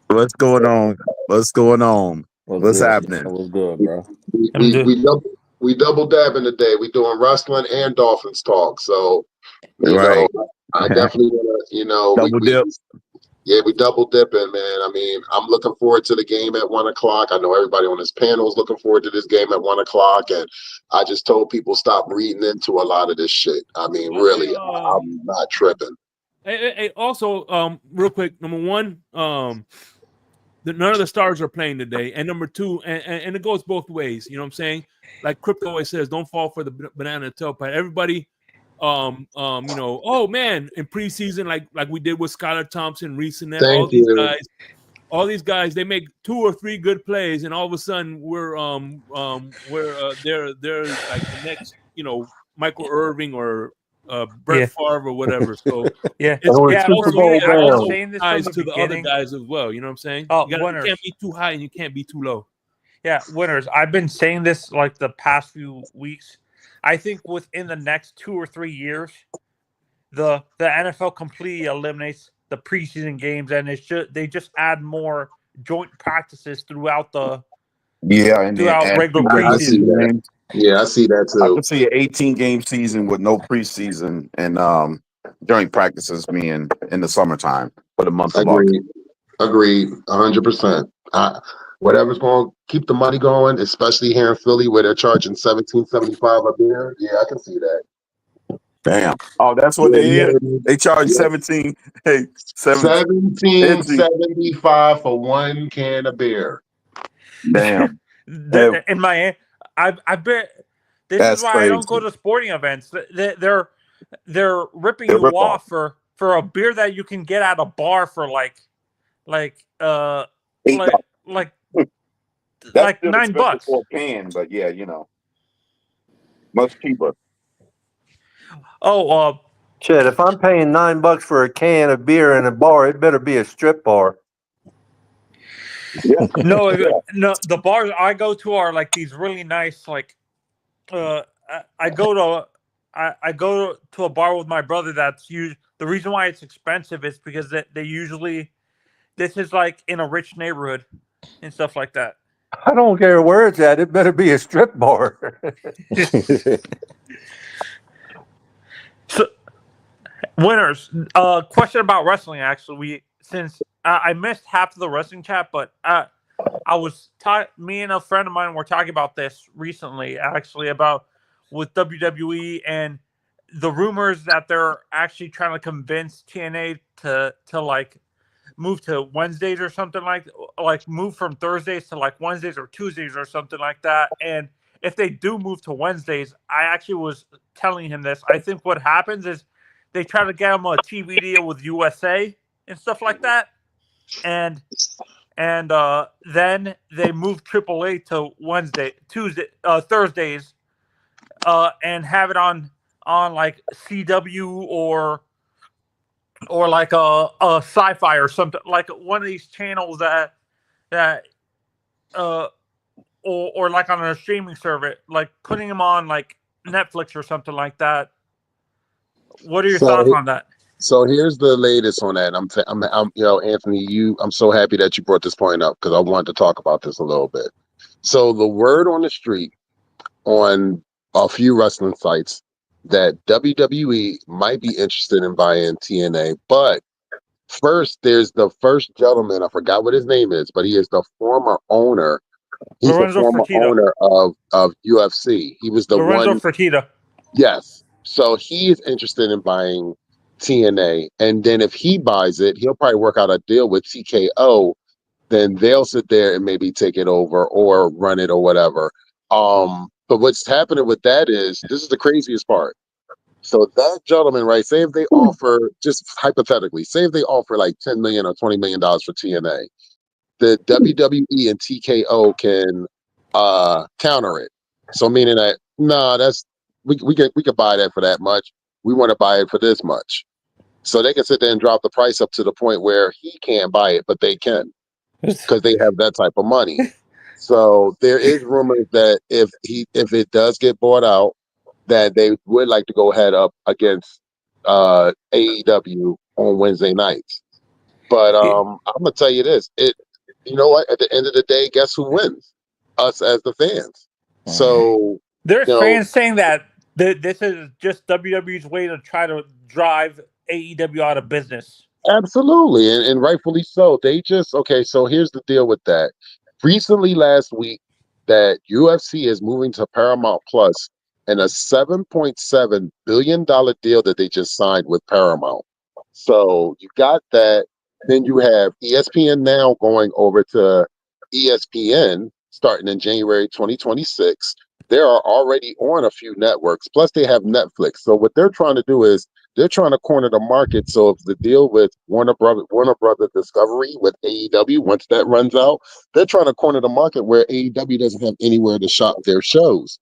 What's going on? What's going on? What's good? happening? What's good, bro? We double dabbing today. We doing wrestling and Dolphins talk. So, Right. I definitely want to, Double dip. we double dipping, man. I mean, I'm looking forward to the game at 1:00. I know everybody on this panel is looking forward to this game at 1:00. And I just told people stop reading into a lot of this shit. I mean, really, I'm not tripping. Hey, also, real quick, number one, none of the stars are playing today, and number two, and it goes both ways. You know what I'm saying? Like Crypto always says, don't fall for the banana tailpipe. Everybody, oh man, in preseason, like we did with Skylar Thompson, Reese, and all these guys, they make 2 or 3 good plays, and all of a sudden they're like the next, Michael Irving or Brett Favre or whatever. So it's also saying this ties from to the the other beginning. guys as well. You know what I'm saying? You can't be too high and you can't be too low. Yeah, winners. I've been saying this like the past few weeks. I think within the next 2 or 3 years, the NFL completely eliminates the preseason games, and they just add more joint practices throughout regular preseason. Yeah, I see that too. I could see an 18-game season with no preseason and joint practices being in the summertime for the month of August. Agreed, 100%. Whatever's going to keep the money going, especially here in Philly where they're charging $17.75 a beer. Yeah, I can see that. Damn. Oh, that's what they hear. They charge $17.75 for one can of beer. Damn. In Miami, I bet this is why I don't go to sporting events. They're ripping you off for a beer that you can get at a bar for like $9 for a can, but yeah, much cheaper. Oh, shit! If I'm paying $9 for a can of beer in a bar, it better be a strip bar. Yeah. No, the bars I go to are like these really nice, like, I go to a bar with my brother that's the reason why it's expensive is because they usually, this is like in a rich neighborhood and stuff like that. I don't care where it's at. It better be a strip bar. So, winners, question about wrestling, actually. Since I missed half of the wrestling chat, but me and a friend of mine were talking about this recently, actually, about with WWE and the rumors that they're actually trying to convince TNA to like move to Wednesdays or something like move from Thursdays to like Wednesdays or Tuesdays or something like that. And if they do move to Wednesdays, I actually was telling him this. I think what happens is they try to get him a TV deal with USA and stuff like that, and then they move AAA to Thursdays, and have it on like CW or like a Sci-Fi or something, like one of these channels that uh or like on a streaming service, like putting them on like Netflix or something like that. What are your thoughts on that? So here's the latest on that. I'm Anthony, I'm so happy that you brought this point up because I wanted to talk about this a little bit. So the word on the street on a few wrestling sites that WWE might be interested in buying TNA, but first there's the first gentleman, I forgot what his name is, but he is the former owner. He's the Lorenzo former Fertitta. owner of UFC. He was the Lorenzo one. Fertitta. Yes. So he is interested in buying TNA. And then if he buys it, he'll probably work out a deal with TKO. Then they'll sit there and maybe take it over or run it or whatever. But what's happening with that is this is the craziest part. So that gentleman, right? Say if they offer, just hypothetically, say if they offer like $10 million or $20 million for TNA, the WWE and TKO can counter it. So meaning that that's we could buy that for that much. We want to buy it for this much. So they can sit there and drop the price up to the point where he can't buy it, but they can because they have that type of money. So there is rumors that if it does get bought out, that they would like to go head up against AEW on Wednesday nights. But I'm gonna tell you this: you know what? At the end of the day, guess who wins? Us as the fans. So there's fans saying that this is just WWE's way to try to drive AEW out of business. Absolutely, and rightfully so. They just so here's the deal with that. Recently, last week, that UFC is moving to Paramount Plus and a $7.7 billion deal that they just signed with Paramount. So you got that. Then you have ESPN now going over to ESPN starting in January 2026. They are already on a few networks. Plus, they have Netflix. So what they're trying to do is they're trying to corner the market. So if the deal with Warner Brother Discovery with AEW, once that runs out, they're trying to corner the market where AEW doesn't have anywhere to shop their shows.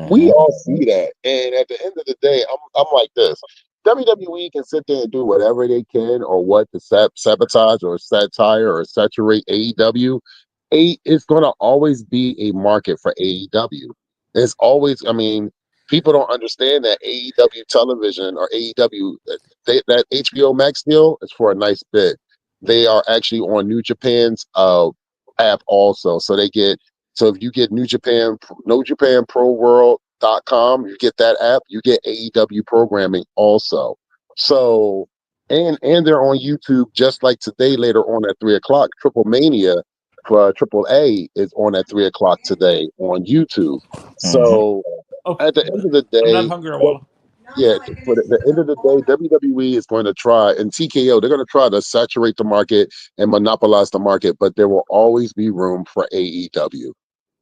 We all see that, and at the end of the day, I'm like this: WWE can sit there and do whatever they can, or what to sabotage or satire or saturate AEW. It's going to always be a market for AEW. It's always, I mean, people don't understand that AEW television or AEW that HBO Max deal is for a nice bit. They are actually on New Japan's app also, so they get. So if you get New Japan Pro World.com, you get that app, you get AEW programming also. So and they're on YouTube just like today, later on at 3:00. Triple Mania for AAA is on at 3:00 today on YouTube. So at the end of the day, I'm not hungry, Walla. yeah, for the end of the day, WWE is going to try, and TKO, they're going to try to saturate the market and monopolize the market, but there will always be room for AEW.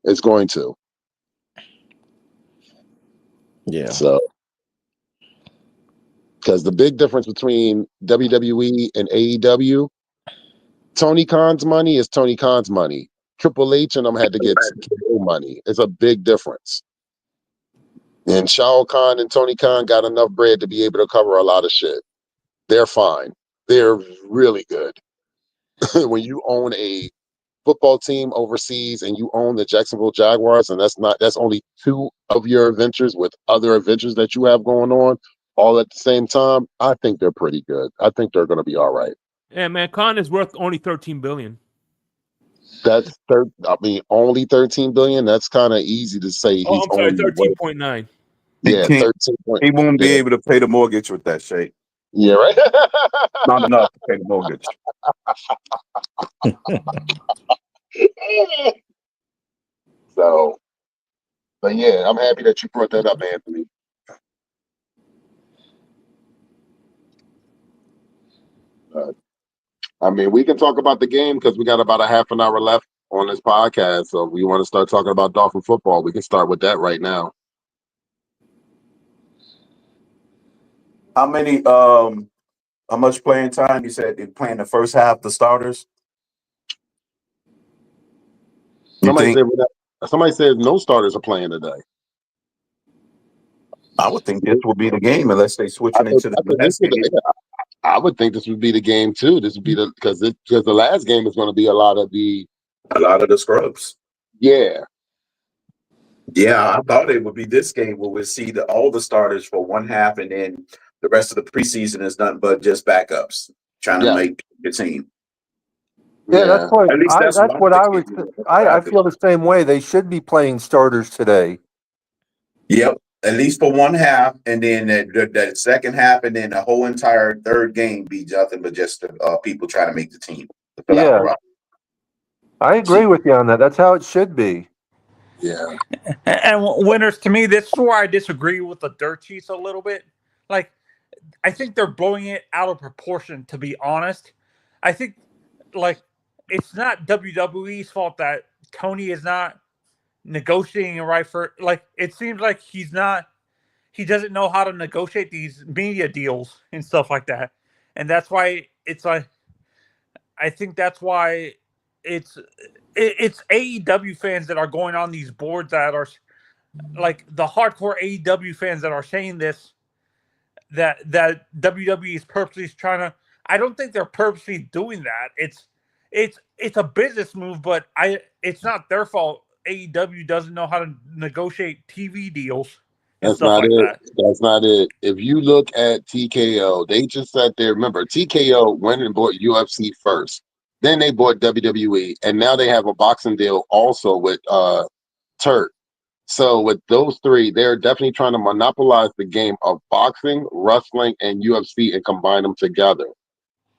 It's going to. Yeah. So, because the big difference between WWE and AEW, Tony Khan's money is Tony Khan's money. Triple H and them had to get TKO money. It's a big difference. And Shao Kahn and Tony Khan got enough bread to be able to cover a lot of shit. They're fine. They're really good. When you own a football team overseas and you own the Jacksonville Jaguars, and that's only two of your adventures with other adventures that you have going on all at the same time, I think they're pretty good. I think they're going to be all right. Yeah, man, Khan is worth only $13 billion. That's only 13 billion. That's kind of easy to say. Oh, He's I'm sorry, only 13.9. Yeah, 13. He won't be able to pay the mortgage with that shit. Yeah, right. Not enough to pay the mortgage. So, but yeah, I'm happy that you brought that up, Anthony. I mean, we can talk about the game because we got about a half an hour left on this podcast. So if we want to start talking about Dolphin football, we can start with that right now. How much playing time? You said they're playing the first half, the starters. Somebody said no starters are playing today. I would think this will be the game unless they switching into the last game. I would think this would be the game too. This would be because the last game is going to be a lot of the scrubs. Yeah. Yeah, I thought it would be this game where we'll see all the starters for one half, and then the rest of the preseason is nothing but just backups trying to make the team. Yeah, that's what I feel the same way. They should be playing starters today. Yep, at least for one half, and then that second half, and then the whole entire third game be nothing but just people trying to make the team. Yeah, I agree with you on that. That's how it should be. Yeah. And winners, to me, this is where I disagree with the dirt sheets a little bit. Like, I think they're blowing it out of proportion, to be honest. I think, like, it's not WWE's fault that Tony is not negotiating right for, like, it seems like he doesn't know how to negotiate these media deals and stuff like that. And that's why it's like, I think that's why it's AEW fans that are going on these boards that are like the hardcore AEW fans that are saying this, that WWE is purposely trying to. I don't think they're purposely doing that. It's a business move, but it's not their fault. AEW doesn't know how to negotiate TV deals and That's stuff not like it. that. That's not it. If you look at TKO, they just sat there. Remember, TKO went and bought UFC first. Then they bought WWE, and now they have a boxing deal also with Turk. So with those three, they're definitely trying to monopolize the game of boxing, wrestling, and UFC and combine them together.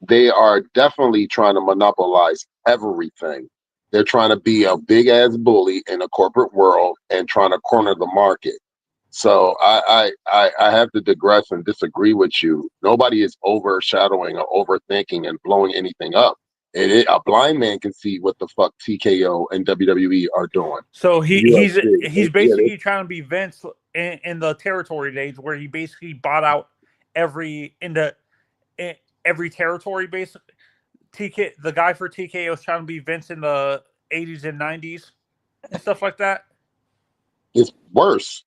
They are definitely trying to monopolize everything. They're trying to be a big ass bully in a corporate world and trying to corner the market. So I have to digress and disagree with you. Nobody is overshadowing or overthinking and blowing anything up. A blind man can see what the fuck TKO and WWE are doing. So he's basically trying to be Vince in the territory days, where he basically bought out every territory. Basically, the guy for TKO is trying to be Vince in the 80s and 90s and stuff like that. It's worse.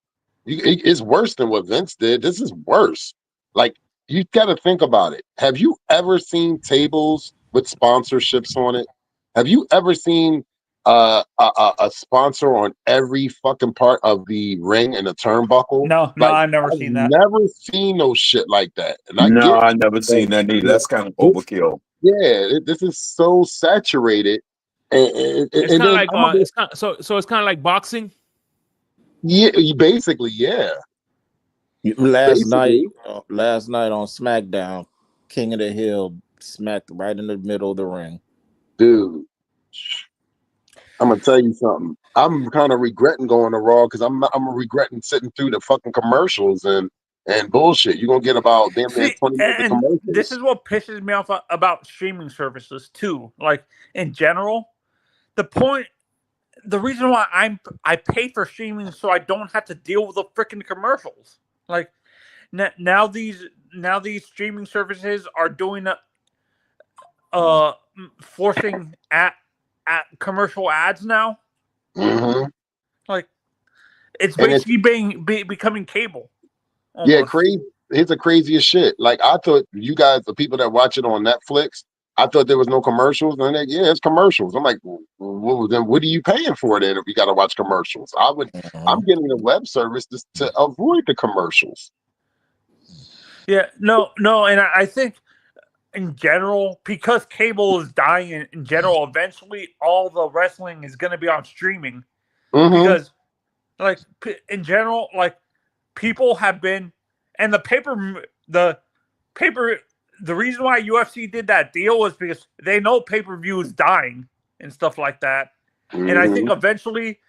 It's worse than what Vince did. This is worse. Like, you got to think about it. Have you ever seen tables with sponsorships on it? Have you ever seen a sponsor on every fucking part of the ring and the turnbuckle? No, I've never seen that. Never seen no shit like that. And I never seen that either. That's kind of overkill. Yeah, this is so saturated. It's kind of like so it's kind of like boxing. Yeah, basically, yeah. Last night on SmackDown, King of the Hill smacked right in the middle of the ring. Dude, I'm gonna tell you something. I'm kind of regretting going to Raw because I'm regretting sitting through the fucking commercials and bullshit. You're gonna get about damn near 20 minutes of commercials. This is what pisses me off about streaming services too. Like, in general, the reason why I pay for streaming so I don't have to deal with the freaking commercials. Like, now these streaming services are doing forcing at commercial ads now. Mm-hmm. Like, it's basically becoming cable. Almost. Yeah, crazy. It's the craziest shit. Like, I thought you guys, the people that watch it on Netflix, I thought there was no commercials. And they're like, yeah, it's commercials. I'm like, well, then what are you paying for then if you got to watch commercials? I'm getting the web service to avoid the commercials. Yeah, no, and I think in general, because cable is dying in general, eventually all the wrestling is going to be on streaming. Mm-hmm. Because, like, in general, like, people have been, and the reason why UFC did that deal was because they know pay-per-view is dying and stuff like that. Mm-hmm. And I think eventually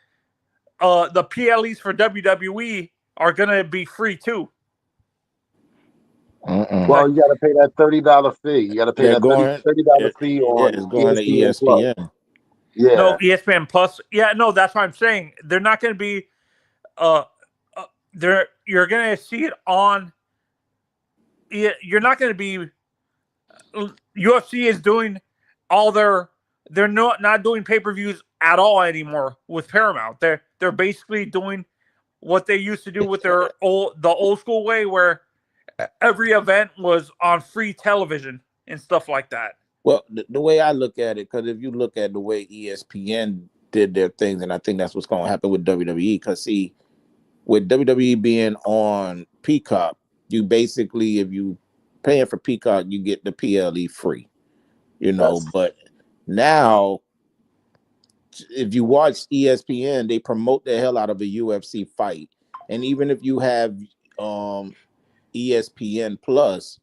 the PLEs for WWE are going to be free too. Well, you got to pay that $30 fee. You got to pay that $30 fee on it's going to ESPN. Yeah. No, ESPN Plus. Yeah, no, that's what I'm saying. They're not going to be. You're going to see it on. You're not going to be. UFC is doing all their. They're not doing pay-per-views at all anymore with Paramount. They're basically doing what they used to do with the old school way, where every event was on free television and stuff like that. Well, the way I look at it, because if you look at the way ESPN did their things, and I think that's what's going to happen with WWE, because see, with WWE being on Peacock, you basically, if you paying for Peacock, you get the PLE free, you know. Yes. But now, if you watch ESPN, they promote the hell out of a UFC fight, and even if you have ESPN Plus,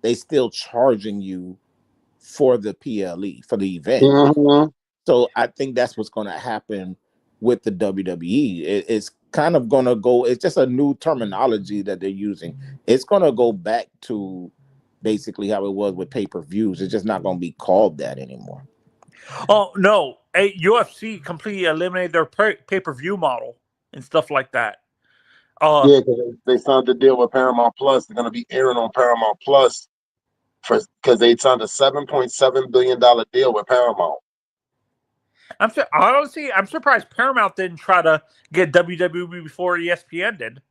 they still charging you for the PLE for the event. Mm-hmm. So I think that's what's going to happen with the WWE. It's kind of going to go. It's just a new terminology that they're using. It's going to go back to basically how it was with pay-per-views. It's just not going to be called that anymore. Oh no! UFC completely eliminated their pay-per-view model and stuff like that. Yeah, because they signed the deal with Paramount Plus. They're going to be airing on Paramount Plus because they signed a $7.7 billion deal with Paramount. Honestly, I'm surprised Paramount didn't try to get WWE before ESPN did.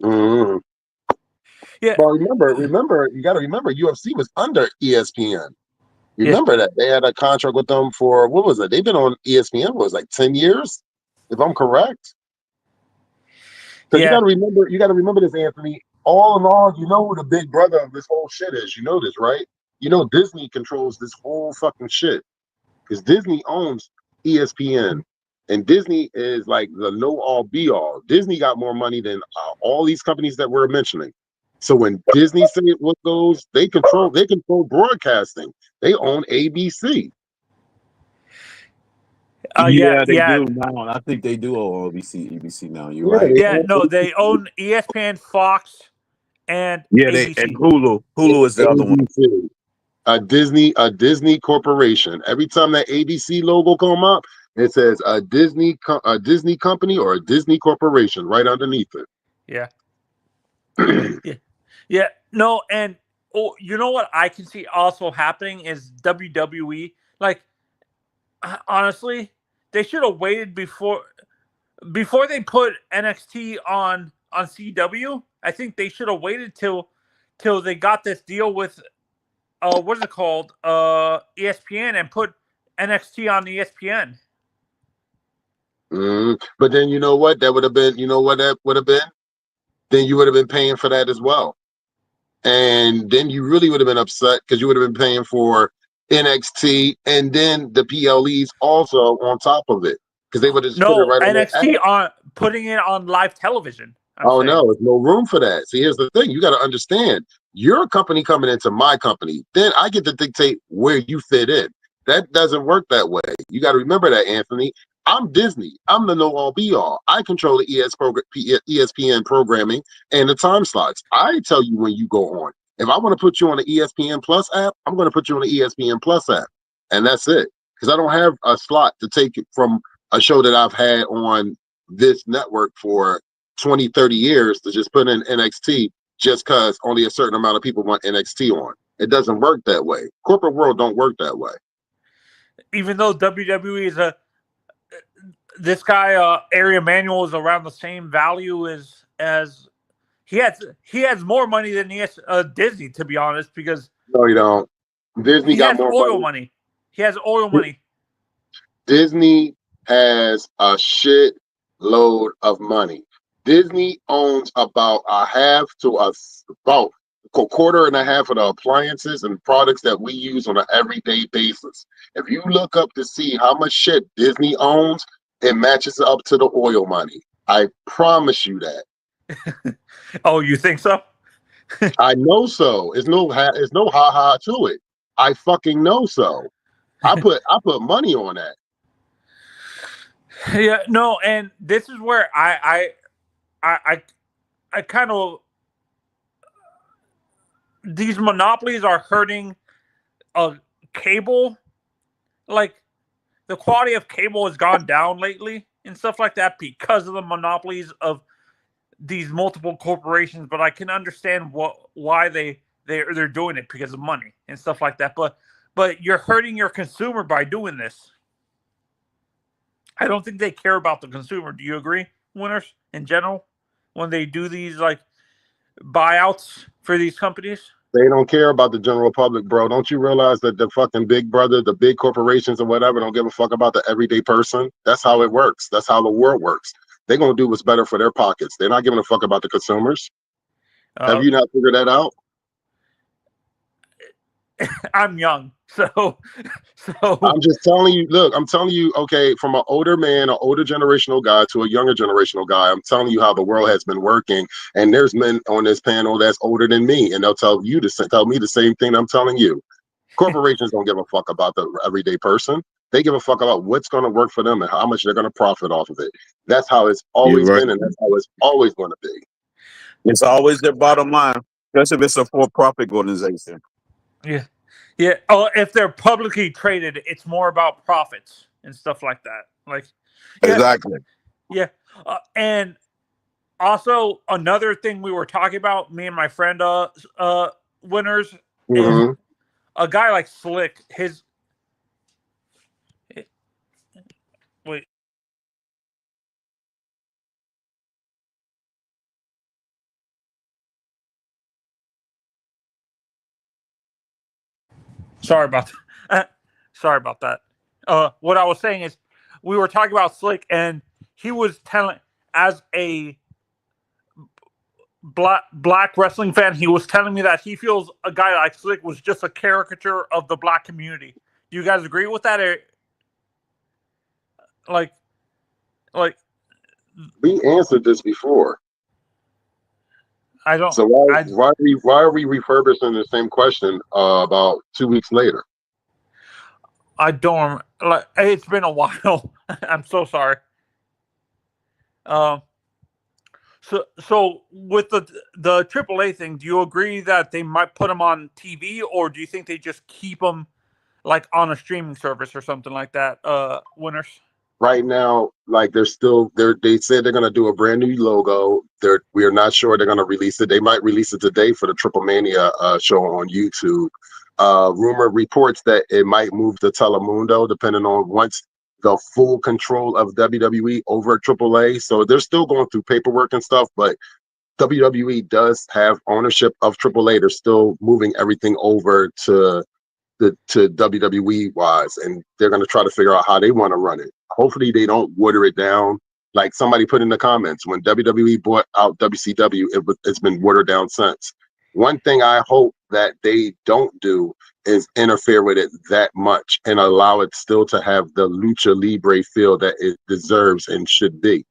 Mm-hmm. Yeah. But remember, you got to remember, UFC was under ESPN. Remember that they had a contract with them for what was it? They've been on ESPN was like 10 years, if I'm correct. Because you got to remember this, Anthony. All in all, you know who the big brother of this whole shit is. You know this, right? You know Disney controls this whole fucking shit because Disney owns ESPN, and Disney is like the know all be all. Disney got more money than all these companies that we're mentioning. So when Disney says what goes, they control broadcasting. They own ABC. They do now. I think they do own ABC now. You're right. They own ESPN, Fox, and ABC. And Hulu. Hulu is the other one. A Disney corporation. Every time that ABC logo come up, it says a Disney company or a Disney corporation right underneath it. Yeah. Yeah. No, and you know what I can see also happening is WWE. Like, honestly, they should have waited before they put NXT on CW. I think they should have waited till they got this deal with what is it called? ESPN, and put NXT on ESPN. But then you know what? That would have been, you know what that would have been? Then you would have been paying for that as well. And then you really would have been upset because you would have been paying for NXT and then the PLEs also on top of it. Because they would have just put it right on NXT on putting it on live television. No, there's no room for that. See, here's the thing. You got to understand, you're a company coming into my company. Then I get to dictate where you fit in. That doesn't work that way. You got to remember that, Anthony. I'm Disney. I'm the know-all be-all. I control the ESPN programming and the time slots. I tell you when you go on. If I want to put you on the ESPN Plus app, I'm going to put you on the ESPN Plus app. And that's it. Because I don't have a slot to take it from a show that I've had on this network for 20, 30 years to just put in NXT just because only a certain amount of people want NXT on. It doesn't work that way. Corporate world don't work that way. Even though WWE is this guy, Ari Emanuel, is around the same value as he has more money than Disney, to be honest, because no, you don't. Disney got more oil money. He has oil money. Disney has a shit load of money. Disney owns about about a quarter and a half of the appliances and products that we use on an everyday basis. If you look up to see how much shit Disney owns, it matches up to the oil money. I promise you that. Oh, you think so? I know so. It's no ha to it. I fucking know so. I put money on that. Yeah, no, and this is where I kind of, these monopolies are hurting cable like the quality of cable has gone down lately and stuff like that because of the monopolies of these multiple corporations. But I can understand why they're doing it because of money and stuff like that. But you're hurting your consumer by doing this. I don't think they care about the consumer. Do you agree, Winners, in general, when they do these like buyouts for these companies? They don't care about the general public, bro. Don't you realize that the fucking big brother, the big corporations or whatever, don't give a fuck about the everyday person? That's how it works. That's how the world works. They're going to do what's better for their pockets. They're not giving a fuck about the consumers. Have you not figured that out? I'm young, so I'm just telling you, look, I'm telling you, okay, from an older man, an older generational guy to a younger generational guy, I'm telling you how the world has been working. And there's men on this panel that's older than me, and they'll tell me the same thing I'm telling you. Corporations don't give a fuck about the everyday person. They give a fuck about what's going to work for them and how much they're going to profit off of it. That's how it's always been, and that's how it's always going to be. It's always their bottom line, especially if it's a for-profit organization. Yeah. Yeah. Oh, if they're publicly traded, it's more about profits and stuff like that. Like, yeah, exactly. Yeah. And also another thing we were talking about, me and my friend, Winners, is a guy like Slick. Wait. Sorry about that. Sorry about that. What I was saying is, we were talking about Slick, and he was telling, as a black wrestling fan, he was telling me that he feels a guy like Slick was just a caricature of the black community. Do you guys agree with that? Or, like, we answered this before. I don't. So why are we refurbishing the same question about 2 weeks later? I don't. Like, it's been a while. I'm so sorry. So with the AAA thing, do you agree that they might put them on TV, or do you think they just keep them like on a streaming service or something like that? Winners. Right now, like they said they're gonna do a brand new logo. We are not sure they're gonna release it. They might release it today for the Triple Mania show on YouTube. Rumor reports that it might move to Telemundo, depending on once the full control of WWE over AAA. So they're still going through paperwork and stuff, but WWE does have ownership of AAA. They're still moving everything over to WWE wise, and they're going to try to figure out how they want to run it. Hopefully they don't water it down. Like somebody put in the comments, when WWE bought out WCW, it's been watered down since. One thing I hope that they don't do is interfere with it that much and allow it still to have the lucha libre feel that it deserves and should be.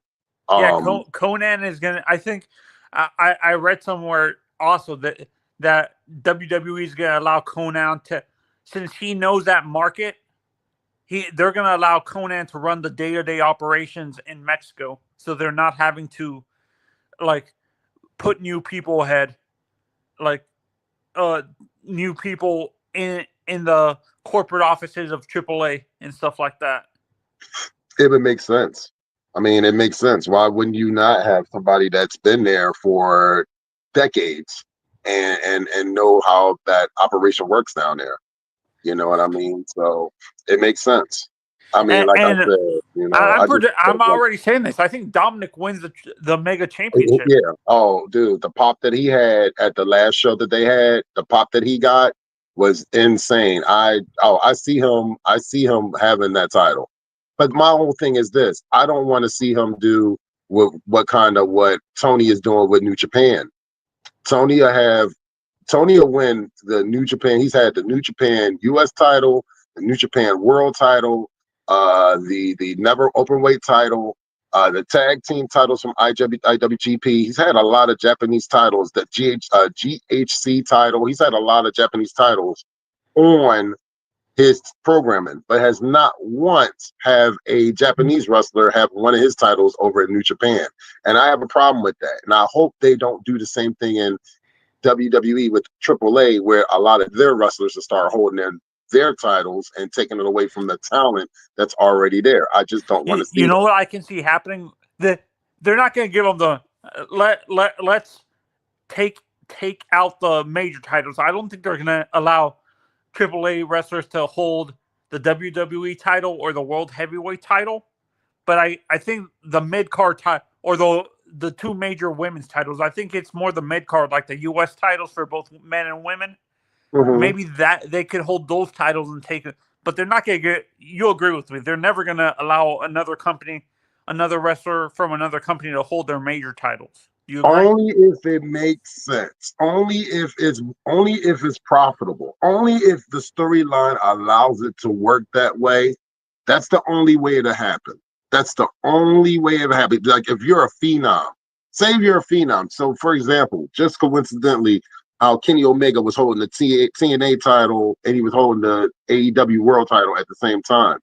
Yeah, Conan is gonna. I think I read somewhere also that WWE is gonna allow Conan to, since he knows that market, they're gonna allow Conan to run the day-to-day operations in Mexico, so they're not having to like put new people ahead, like new people in the corporate offices of AAA and stuff like that. It would make sense. I mean, it makes sense. Why wouldn't you not have somebody that's been there for decades and know how that operation works down there? You know what I mean? So it makes sense. I mean, like I said, you know, I'm already saying this. I think Dominic wins the Mega Championship. Yeah. Oh, dude, the pop that he had at the last show that they had, the pop that he got was insane. I see him having that title. But my whole thing is this: I don't want to see him do what Tony is doing with New Japan. Tony will win the New Japan. He's had the New Japan U.S. title, the New Japan World title, the Never Openweight title, the tag team titles from IWGP. He's had a lot of Japanese titles. The GHC title. He's had a lot of Japanese titles on his programming, but has not once have a Japanese wrestler have one of his titles over in New Japan. And I have a problem with that. And I hope they don't do the same thing in WWE with AAA, where a lot of their wrestlers will start holding in their titles and taking it away from the talent that's already there. I just don't want to see You know that. what I can see happening? They're not going to give them the let's take out the major titles. I don't think they're going to allow AAA wrestlers to hold the WWE title or the World Heavyweight title. But I think the mid card title or the two major women's titles, I think it's more the mid card, like the US titles for both men and women. Mm-hmm. Maybe that they could hold those titles and take it, but they're not going to get. You agree with me? They're never going to allow another company, another wrestler from another company to hold their major titles. Do you agree? Only if it makes sense. Only if it's profitable. Only if the storyline allows it to work that way. That's the only way it'll happen. That's the only way it'll happen. Like if you're a phenom, say you're a phenom. So for example, just coincidentally, how Kenny Omega was holding the TNA title and he was holding the AEW World title at the same time.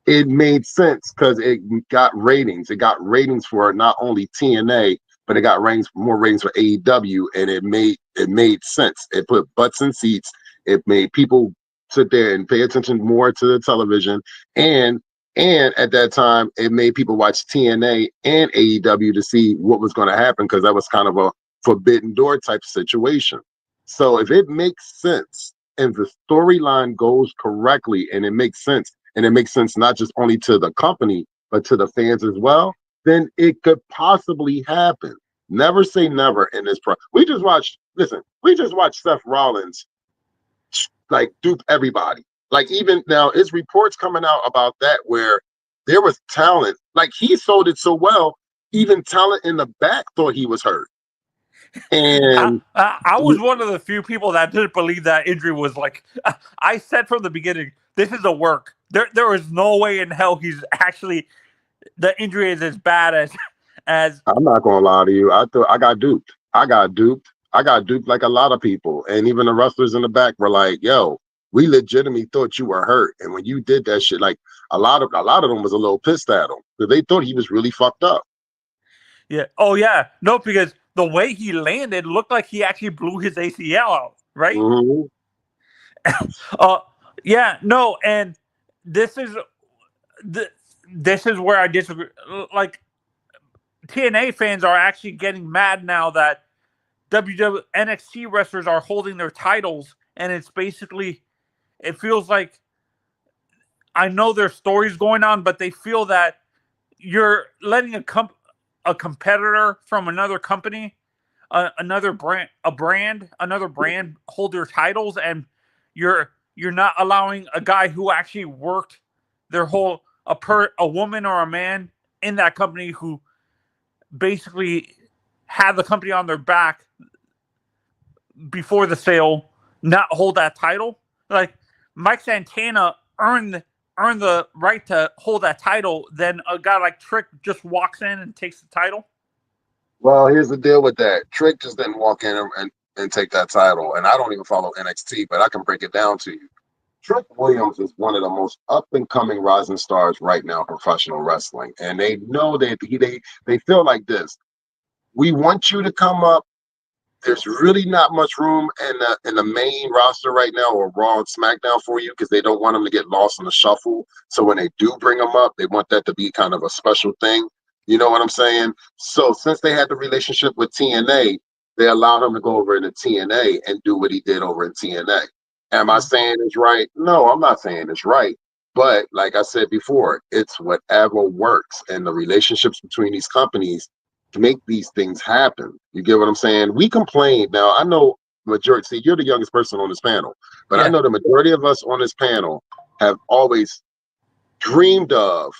It made sense because it got ratings. It got ratings for not only TNA, but it got more ratings for AEW, and it made sense. It put butts in seats. It made people sit there and pay attention more to the television, and at that time, it made people watch TNA and AEW to see what was going to happen because that was kind of a forbidden door type situation. So if it makes sense and the storyline goes correctly and it makes sense not just only to the company but to the fans as well, then it could possibly happen. Never say never in this we just watched Seth Rollins like dupe everybody. Like even now, it's reports coming out about that where there was talent. Like he sold it so well, even talent in the back thought he was hurt. And I was one of the few people that didn't believe that injury was like. I said from the beginning, this is a work. There is no way in hell he's actually. The injury is as bad as. I'm not gonna lie to you. I thought I got duped. I got duped like a lot of people. And even the wrestlers in the back were like, yo, we legitimately thought you were hurt. And when you did that shit, like a lot of them was a little pissed at him because they thought he was really fucked up. Yeah. Oh yeah. No, because the way he landed looked like he actually blew his ACL out, right? Mm-hmm. Yeah. No, and this is where I disagree. Like TNA fans are actually getting mad now that NXT wrestlers are holding their titles, and it's basically, it feels like, I know there's stories going on, but they feel that you're letting a competitor from another company, another brand hold their titles, and you're not allowing a guy who actually worked their whole a woman or a man in that company who basically had the company on their back before the sale not hold that title. Like Mike Santana earned the right to hold that title, then a guy like Trick just walks in and takes the title. Well, here's the deal with that. Trick just didn't walk in and take that title. And I don't even follow NXT, but I can break it down to you. Trick Williams is one of the most up and coming rising stars right now in professional wrestling. And they know that they feel like this. We want you to come up. There's really not much room in the main roster right now, or Raw and SmackDown for you, because they don't want them to get lost in the shuffle. So when they do bring them up, they want that to be kind of a special thing. You know what I'm saying? So since they had the relationship with TNA, they allowed him to go over into TNA and do what he did over in TNA. Am I saying it's right? No, I'm not saying it's right. But like I said before, it's whatever works, and the relationships between these companies make these things happen. You get what I'm saying? We complain. Now, I know majority, see, you're the youngest person on this panel, but I know the majority of us on this panel have always dreamed of,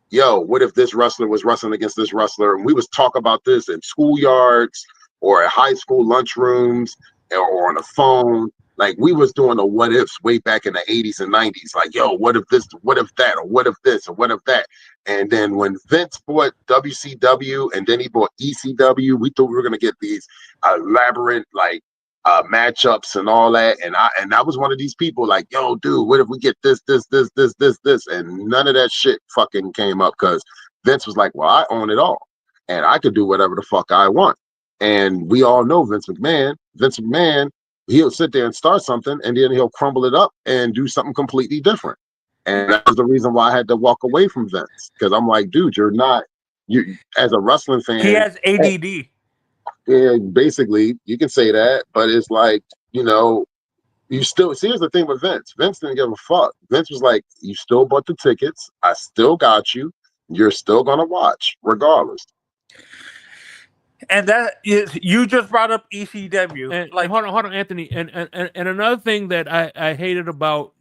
yo, what if this wrestler was wrestling against this wrestler? And we was talk about this in schoolyards or at high school lunchrooms or on the phone. Like we was doing the what ifs way back in the 80s and 90s. Like, yo, what if this, what if that, or what if this, or what if that? And then when Vince bought WCW and then he bought ECW, we thought we were gonna get these elaborate matchups and all that. And I was one of these people like, yo, dude, what if we get this, and none of that shit fucking came up because Vince was like, well, I own it all and I could do whatever the fuck I want. And we all know Vince McMahon he'll sit there and start something, and then he'll crumble it up and do something completely different. And that was the reason why I had to walk away from Vince, because I'm like, dude, you're not, you as a wrestling fan. He has ADD. Yeah, basically, you can say that, but it's like, you still see. Here's the thing with Vince. Vince didn't give a fuck. Vince was like, "You still bought the tickets. I still got you. You're still gonna watch, regardless." And that is, you just brought up ECW. And hold on, Anthony. And another thing that I hated about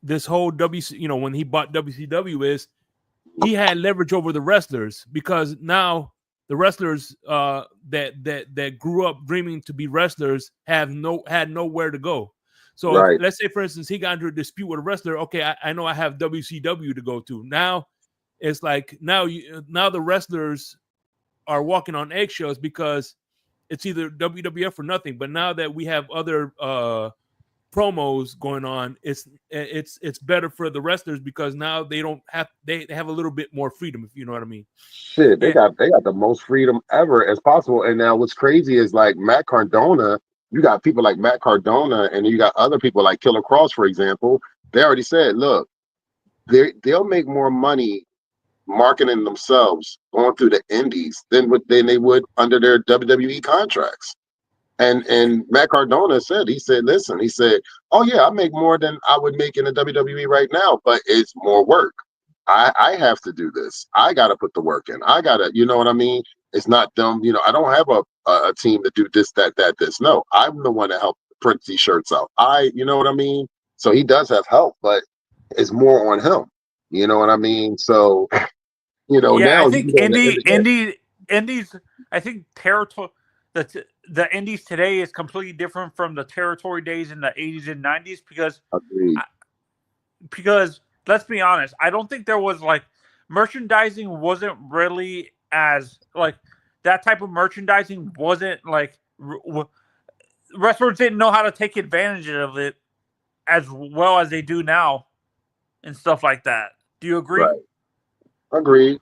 this whole WC, when he bought WCW, is he had leverage over the wrestlers, because now the wrestlers that grew up dreaming to be wrestlers had nowhere to go. So if, let's say, for instance, he got into a dispute with a wrestler. Okay, I know I have WCW to go to. Now it's like now the wrestlers are walking on eggshells, because it's either WWF or nothing. But now that we have other promos going on, it's better for the wrestlers, because now they have a little bit more freedom, if you know what I mean. Shit, they got the most freedom ever as possible. And now what's crazy is, like, Matt Cardona, you got people like Matt Cardona, and you got other people like Killer Cross, for example. They already said, look, they'll make more money marketing themselves going through the indies than they would under their WWE contracts. And Matt Cardona said, listen, he said, oh yeah, I make more than I would make in the WWE right now, but it's more work. I have to do this. I got to put the work in. I got to, you know what I mean? It's not them, I don't have a team to do this, that, this. No, I'm the one that helped print these shirts out. You know what I mean? So he does have help, but it's more on him. You know what I mean? So, now I think indies, I think territory, the indies today is completely different from the territory days in the 80s and 90s, because let's be honest, I don't think there was, like, merchandising wasn't really as, like, that type of merchandising wasn't like wrestlers didn't know how to take advantage of it as well as they do now and stuff like that. Do you agree? Right. Agreed.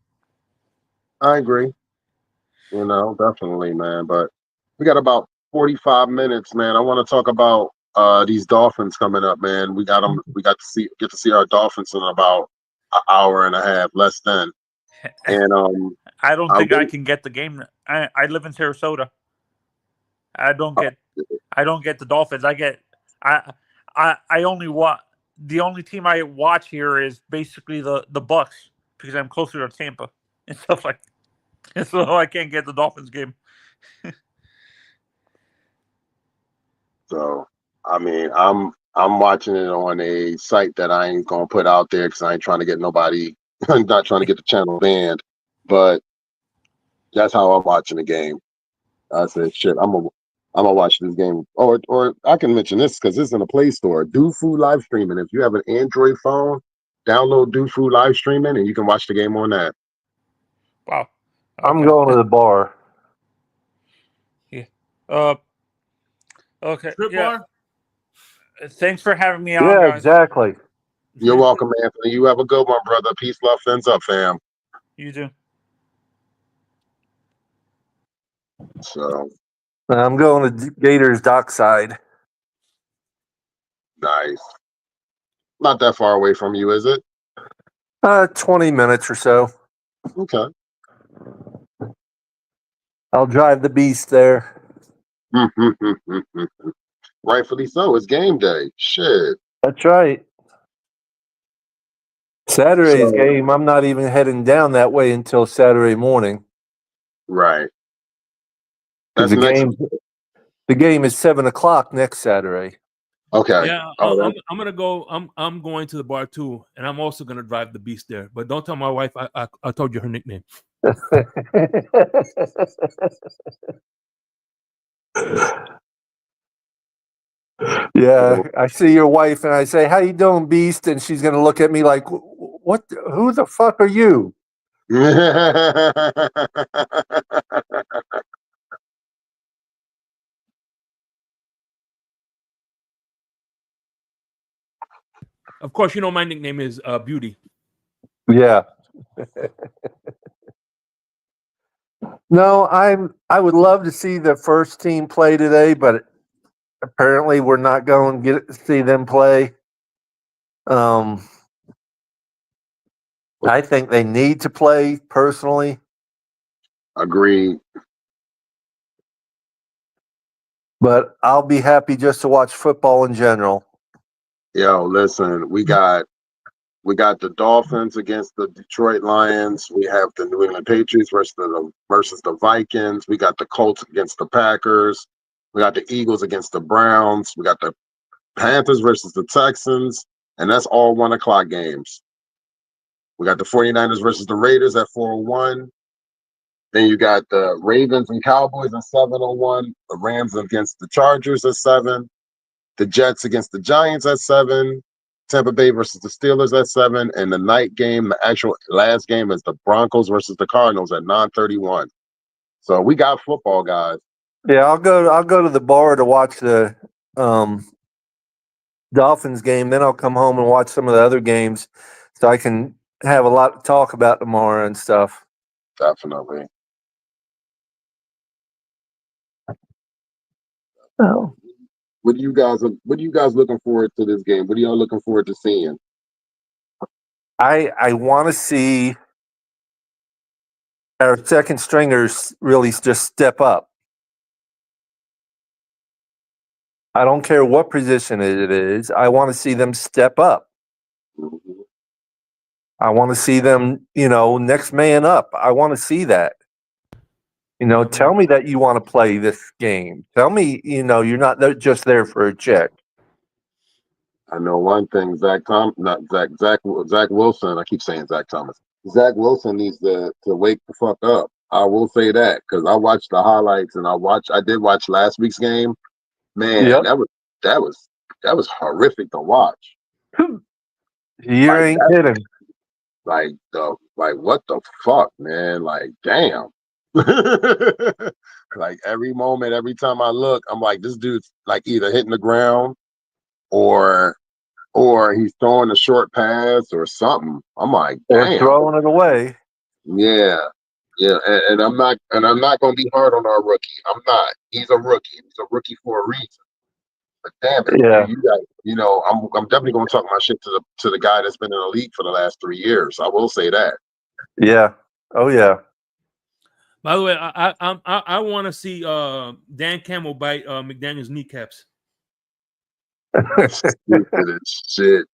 I agree. Definitely, man. But we got about 45 minutes, man. I want to talk about these Dolphins coming up, man. We got them. We get to see our Dolphins in about an hour and a half, less than. And I don't think I can get the game. I live in Sarasota. I don't get the Dolphins. I only watch, the only team I watch here is basically the Bucks, because I'm closer to Tampa and stuff like that. And so I can't get the Dolphins game. So, I mean, I'm watching it on a site that I ain't gonna put out there, because I ain't trying to get nobody. I'm not trying to get the channel banned, but that's how I'm watching the game. I said, shit, I'm gonna watch this game. Or I can mention this because it's in the Play Store. Do Food live streaming. If you have an Android phone, download Do Food live streaming, and you can watch the game on that. Wow. Okay. I'm going to the bar. Yeah. Okay. Strip bar? Thanks for having me on, Yeah, guys. exactly. You're welcome, Anthony. You have a good one, brother. Peace, love, fins up, fam. You too. So I'm going to Gators dockside. Nice. Not that far away from you, is it? 20 minutes or so. Okay. I'll drive the beast there. Rightfully so. It's game day. Shit. That's right. Saturday's game, I'm not even heading down that way until Saturday morning. Right. Because the game is 7:00 next Saturday. Okay. Yeah, I'm gonna go. I'm going to the bar too, and I'm also gonna drive the beast there. But don't tell my wife I told you her nickname. Yeah, I see your wife and I say, "How you doing, Beast?" And she's gonna look at me like, "What? Who the fuck are you?" Of course, you know my nickname is Beauty. Yeah. No, I would love to see the first team play today, but apparently we're not going to get to see them play. I think they need to play personally. Agreed. But I'll be happy just to watch football in general. Yo, listen, we got the Dolphins against the Detroit Lions. We have the New England Patriots versus the Vikings. We got the Colts against the Packers. We got the Eagles against the Browns. We got the Panthers versus the Texans. And that's all 1:00 games. We got the 49ers versus the Raiders at 4:01. Then you got the Ravens and Cowboys at 7:01. The Rams against the Chargers at 7. The Jets against the Giants at 7. Tampa Bay versus the Steelers at 7. And the night game, the actual last game, is the Broncos versus the Cardinals at 9:31. So we got football, guys. Yeah, I'll go to the bar to watch the Dolphins game. Then I'll come home and watch some of the other games, so I can have a lot to talk about tomorrow and stuff. Definitely. Oh. What do you guys looking forward to this game? What are y'all looking forward to seeing? I want to see our second stringers really just step up. I don't care what position it is. I want to see them step up. Mm-hmm. I want to see them, next man up. I want to see that. Tell me that you want to play this game. Tell me, you're not just there for a check. I know one thing, Zach Wilson. I keep saying Zach Thomas. Zach Wilson needs to wake the fuck up. I will say that because I watched the highlights and I did watch last week's game. Man, Yep. that was horrific to watch. You ain't kidding. Like what the fuck, man? Like, damn. Like every moment, every time I look, I'm like, this dude's like either hitting the ground or he's throwing a short pass or something. I'm like, Or damn. throwing it away. Yeah. Yeah. And I'm not gonna be hard on our rookie. I'm not. He's a rookie. He's a rookie for a reason. But damn it, Yeah. you guys, I'm definitely gonna talk my shit to the guy that's been in the league for the last 3 years. I will say that. Yeah. Oh yeah. By the way, I want to see Dan Campbell bite McDaniel's kneecaps. Stupid as shit.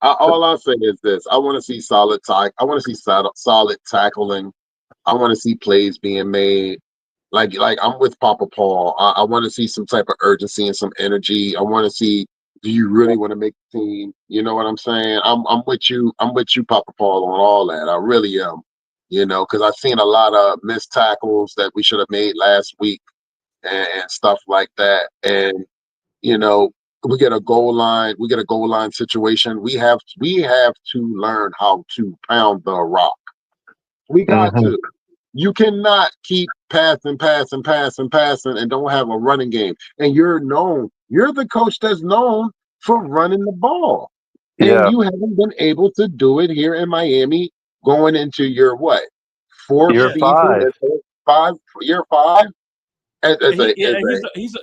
All I'll say is this: I want to see solid I want to see solid tackling. I want to see plays being made. Like I'm with Papa Paul. I want to see some type of urgency and some energy. I want to see, do you really want to make the team? You know what I'm saying? I'm with you. I'm with you, Papa Paul, on all that. I really am. Because I've seen a lot of missed tackles that we should have made last week and stuff like that. And we get a goal line situation. We have to learn how to pound the rock. We got to. You cannot keep passing and don't have a running game. And you're the coach that's known for running the ball. Yeah. And you haven't been able to do it here in Miami going into your what? Fourth Year season? Year five?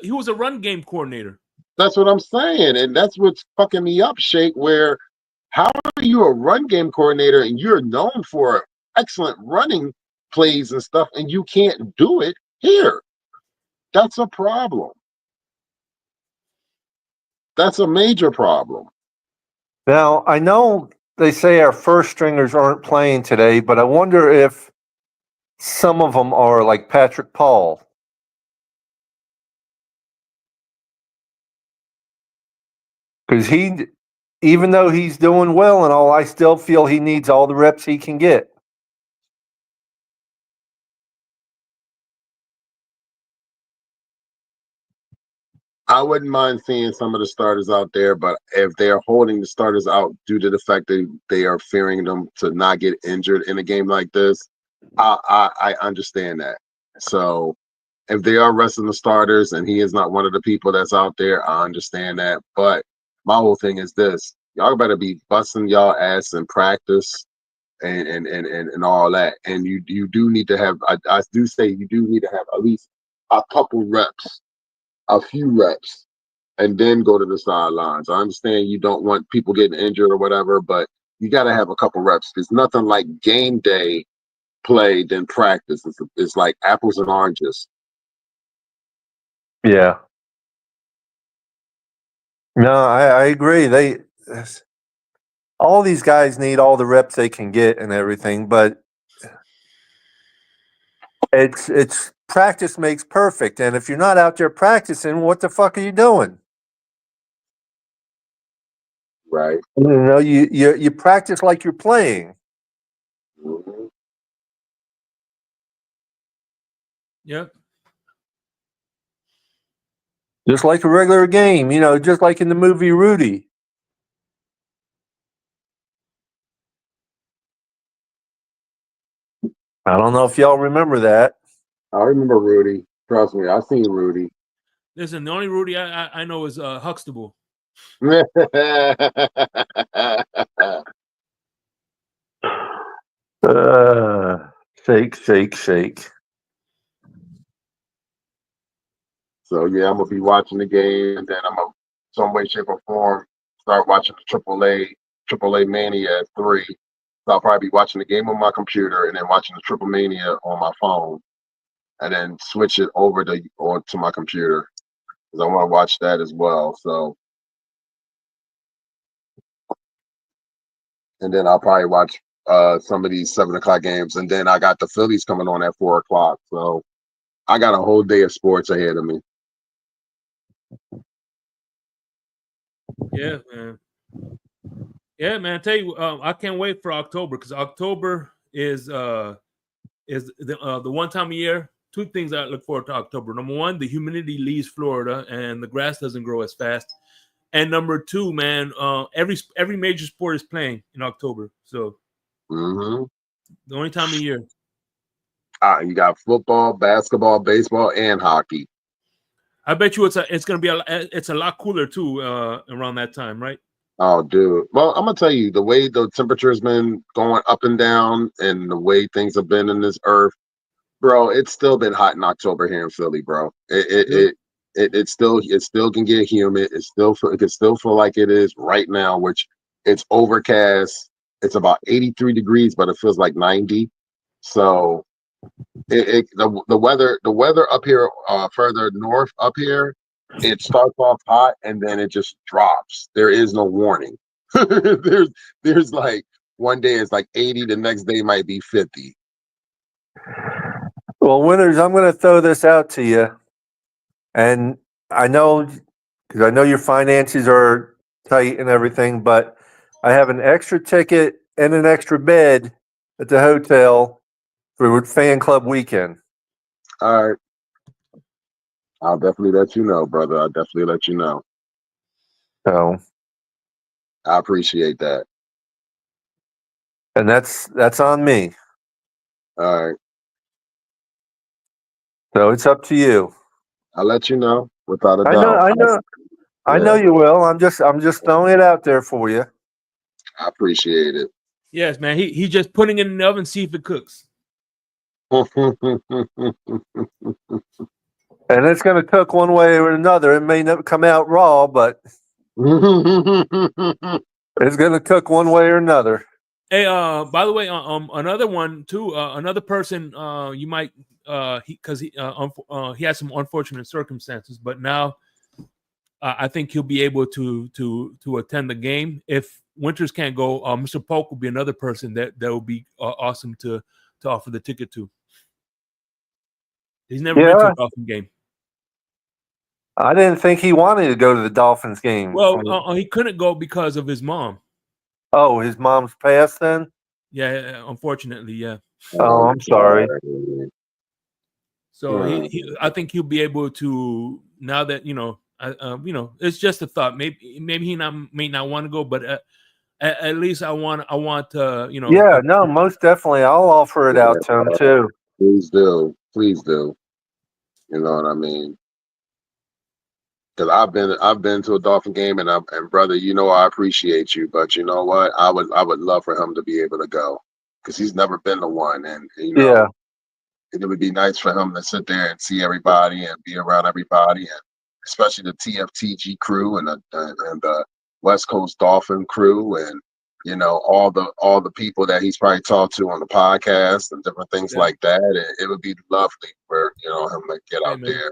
He was a run game coordinator. That's what I'm saying. And that's what's fucking me up, Shake, where how are you a run game coordinator and you're known for excellent running plays and stuff, and you can't do it here? That's a problem. That's a major problem. Now, I know they say our first stringers aren't playing today, but I wonder if some of them are like Patrick Paul. Because even though he's doing well and all, I still feel he needs all the reps he can get. I wouldn't mind seeing some of the starters out there, but if they're holding the starters out due to the fact that they are fearing them to not get injured in a game like this, I understand that. So if they are resting the starters and he is not one of the people that's out there, I understand that. But my whole thing is this: y'all better be busting y'all ass in practice and all that. And you do need to have. I do say you do need to have at least a couple reps, a few reps, and then go to the sidelines. I understand you don't want people getting injured or whatever, but you got to have a couple reps. There's nothing like game day play than practice. It's like apples and oranges. Yeah. No, I agree. All these guys need all the reps they can get and everything, but it's practice makes perfect. And if you're not out there practicing, what the fuck are you doing? Right. You know, you practice like you're playing. Mm-hmm. Yep. Just like a regular game, you know, just like in the movie Rudy. I don't know if y'all remember that. I remember Rudy. Trust me, I've seen Rudy. Listen, the only Rudy I know is Huxtable. Shake, shake, shake. So yeah, I'm gonna be watching the game, and then I'm gonna some way, shape, or form start watching the Triple A Mania at 3. So I'll probably be watching the game on my computer and then watching the Triple Mania on my phone, and then switch it over to my computer because I want to watch that as well. So, and then I'll probably watch some of these 7 o'clock games, and then I got the Phillies coming on at 4 o'clock. So I got a whole day of sports ahead of me. Yeah, man. Yeah, man. I tell you, I can't wait for October because October is the one time of year. 2 things I look forward to October. Number 1, the humidity leaves Florida and the grass doesn't grow as fast. And number 2, man, every major sport is playing in October. So Mm-hmm. the only time of year. You got football, basketball, baseball, and hockey. I bet you it's gonna be a lot cooler too around that time, right? Oh, dude. Well, I'm gonna tell you the way the temperature's been going up and down, and the way things have been in this earth, bro. It's still been hot in October here in Philly, bro. It still can get humid. It can still feel like it is right now, which it's overcast. It's about 83 degrees, but it feels like 90. So the weather up here further north up here, it starts off hot and then it just drops. There is no warning. there's like one day it's like 80, the next day might be 50. Well, Winters, I'm going to throw this out to you, and I know because I know your finances are tight and everything, but I have an extra ticket and an extra bed at the hotel for fan club weekend. All right. I'll definitely let you know, brother. I'll definitely let you know. So I appreciate that. And that's on me. All right. So it's up to you. I'll let you know without a I doubt. I know you will. I'm just throwing it out there for you. I appreciate it. Yes, man. He's just putting it in the oven, see if it cooks. And it's going to cook one way or another. It may not come out raw, but it's going to cook one way or another. Hey, by the way, another one too. Another person, you might, because he has some unfortunate circumstances, but now I think he'll be able to attend the game. If Winters can't go, Mr. Polk will be another person that will be awesome to offer the ticket to. He's never been to a Dolphin game. I didn't think he wanted to go to the Dolphins game. Well, he couldn't go because of his mom. Oh, his mom's passed then? Yeah, unfortunately, yeah. Oh, I'm sorry. So I think he'll be able to now that it's just a thought. Maybe he may not want to go, but at least I want Yeah, no, most definitely. I'll offer it out to him too. Please do. You know what I mean? Because I've been to a Dolphin game, and brother, you know I appreciate you, but you know what? I would love for him to be able to go because he's never been to one, and you know it would be nice for him to sit there and see everybody and be around everybody, and especially the TFTG crew and the West Coast Dolphin crew, and you know all the people that he's probably talked to on the podcast and different things like that. It would be lovely for him to get out there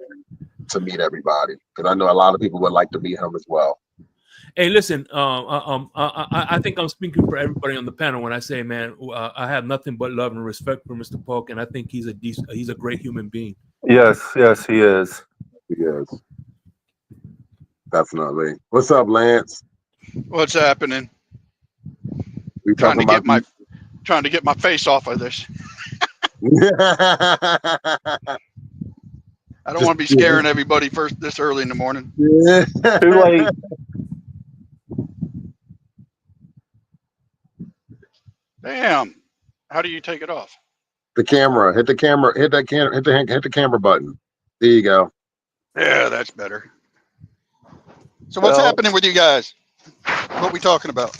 to meet everybody, because I know a lot of people would like to meet him as well. Hey, listen, I think I'm speaking for everybody on the panel when I say, man, I have nothing but love and respect for Mr. Polk, and I think he's a great human being. Yes, he is. He is. Definitely. What's up, Lance? What's happening? We trying to get my face off of this. I don't want to be scaring everybody this early in the morning. Too late. Damn. How do you take it off? The camera. Hit the camera. Hit the camera button. There you go. Yeah, that's better. So what's happening with you guys? What we talking about?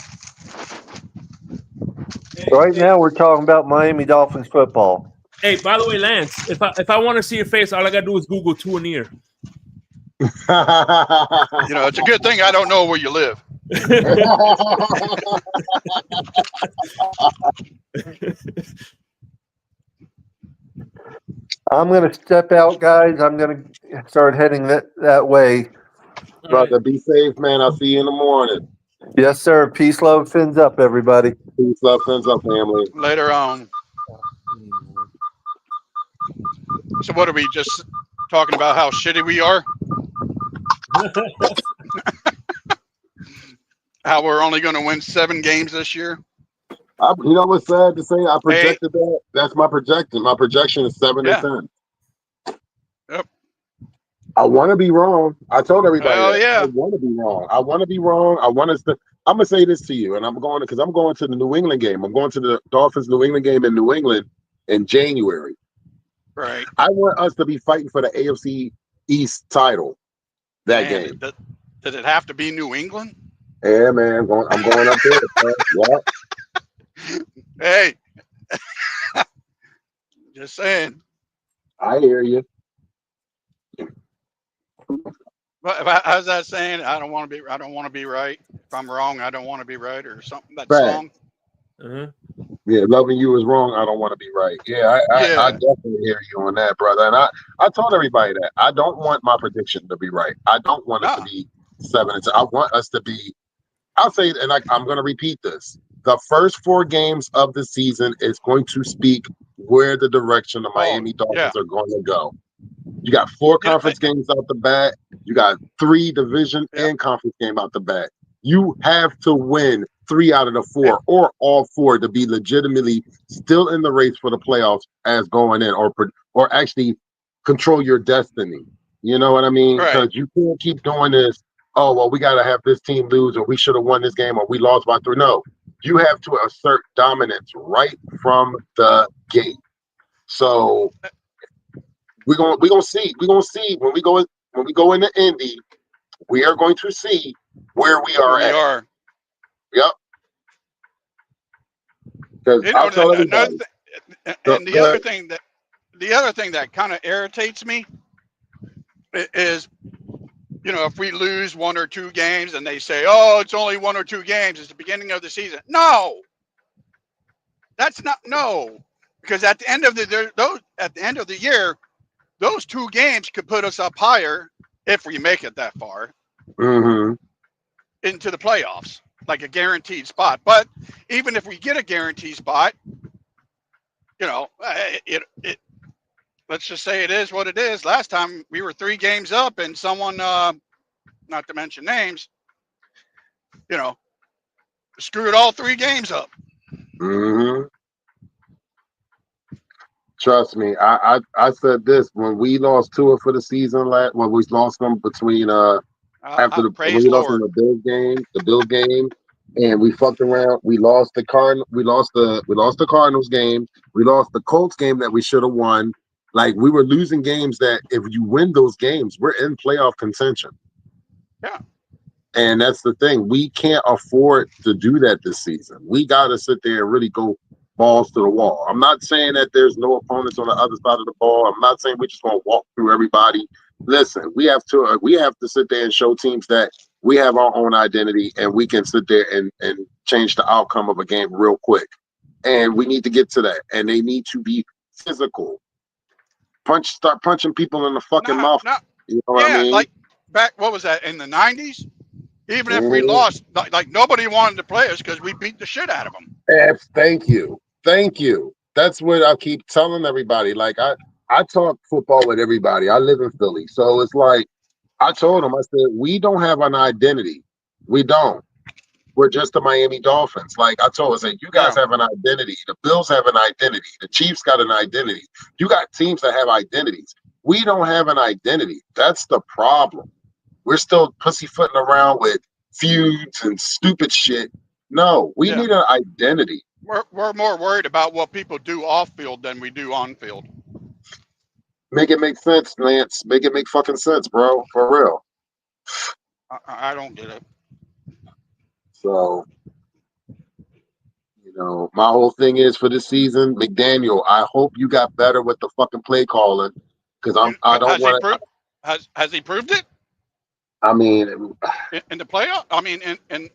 Right now we're talking about Miami Dolphins football. Hey, by the way, Lance, if I want to see your face, all I gotta do is Google two and ear. It's a good thing I don't know where you live. I'm going to step out, guys. I'm going to start heading that way. Brother, be safe, man. I'll see you in the morning. Yes, sir. Peace, love, fins up, everybody. Peace, love, fins up, family. Later on. So what are we just talking about? How shitty we are? How we're only going to win 7 games this year? You know what's sad to say? I projected that. That's my projection. My projection is 7 and 10. Yep. I want to be wrong. I told everybody. Yeah. I want to be wrong. I want to be wrong. I'm gonna say this to you, and I'm going to the New England game. I'm going to the Dolphins New England game in New England in January. Right. I want us to be fighting for the AFC East title that game. Does it have to be New England? Yeah, man. I'm going up there. Yeah. Hey, just saying. I hear you. But how's that saying? I don't want to be right. If I'm wrong, I don't want to be right, or something. That song. Yeah, loving you is wrong. I don't want to be right. Yeah, I definitely hear you on that, brother. And I told everybody that I don't want my prediction to be right. I don't want it to be 7 and 10. I want us to be. I'll say, and I'm going to repeat this. The first 4 games of the season is going to speak where the direction the Miami Dolphins are going to go. You got 4 conference games out the bat. You got 3 division and conference game out the bat. You have to win 3 out of the 4 or all 4 to be legitimately still in the race for the playoffs as going in, or actually control your destiny. You know what I mean? Because you can't keep doing this. Oh, well, we got to have this team lose, or we should have won this game, or we lost by 3. No, you have to assert dominance right from the gate. So we're gonna see. We're gonna see when we go into Indy. We are going to see where we are at. Yep. Because I'll tell everybody. The other thing that kind of irritates me is, if we lose 1 or 2 games and they say, "Oh, it's only 1 or 2 games. It's the beginning of the season." No, that's not because at the end of the year, those 2 games could put us up higher if we make it that far into the playoffs, like a guaranteed spot. But even if we get a guaranteed spot, let's just say it is what it is. Last time we were 3 games up, and someone, not to mention names, screwed all 3 games up. Trust me, I said this when we lost Tua for the season when we lost them between after when we lost in the Bills game, and we fucked around. We lost the Cardinals game. We lost the Colts game that we should have won. Like, we were losing games that if you win those games, we're in playoff contention. Yeah. And that's the thing. We can't afford to do that this season. We got to sit there and really go balls to the wall. I'm not saying that there's no opponents on the other side of the ball. I'm not saying we're just going to walk through everybody. Listen, we have to sit there and show teams that we have our own identity and we can sit there and change the outcome of a game real quick. And we need to get to that. And they need to be physical. Start punching people in the fucking mouth. You know what I mean? Like back, what was that, in the 90s? Even if we Mhm. lost, like nobody wanted to play us because we beat the shit out of them. Thank you. Thank you. That's what I keep telling everybody. Like I talk football with everybody. I live in Philly. So it's like I told them, I said, we don't have an identity. We don't. We're just the Miami Dolphins. Like I told, I said, you guys have an identity. The Bills have an identity. The Chiefs got an identity. You got teams that have identities. We don't have an identity. That's the problem. We're still pussyfooting around with feuds and stupid shit. No, we need an identity. We're more worried about what people do off field than we do on field. Make it make sense, Lance. Make it make fucking sense, bro. For real. I don't get it. So, you know, my whole thing is for this season, McDaniel, I hope you got better with the fucking play calling. Because I don't want to. Has he proved it? I mean, in the playoff? I mean, in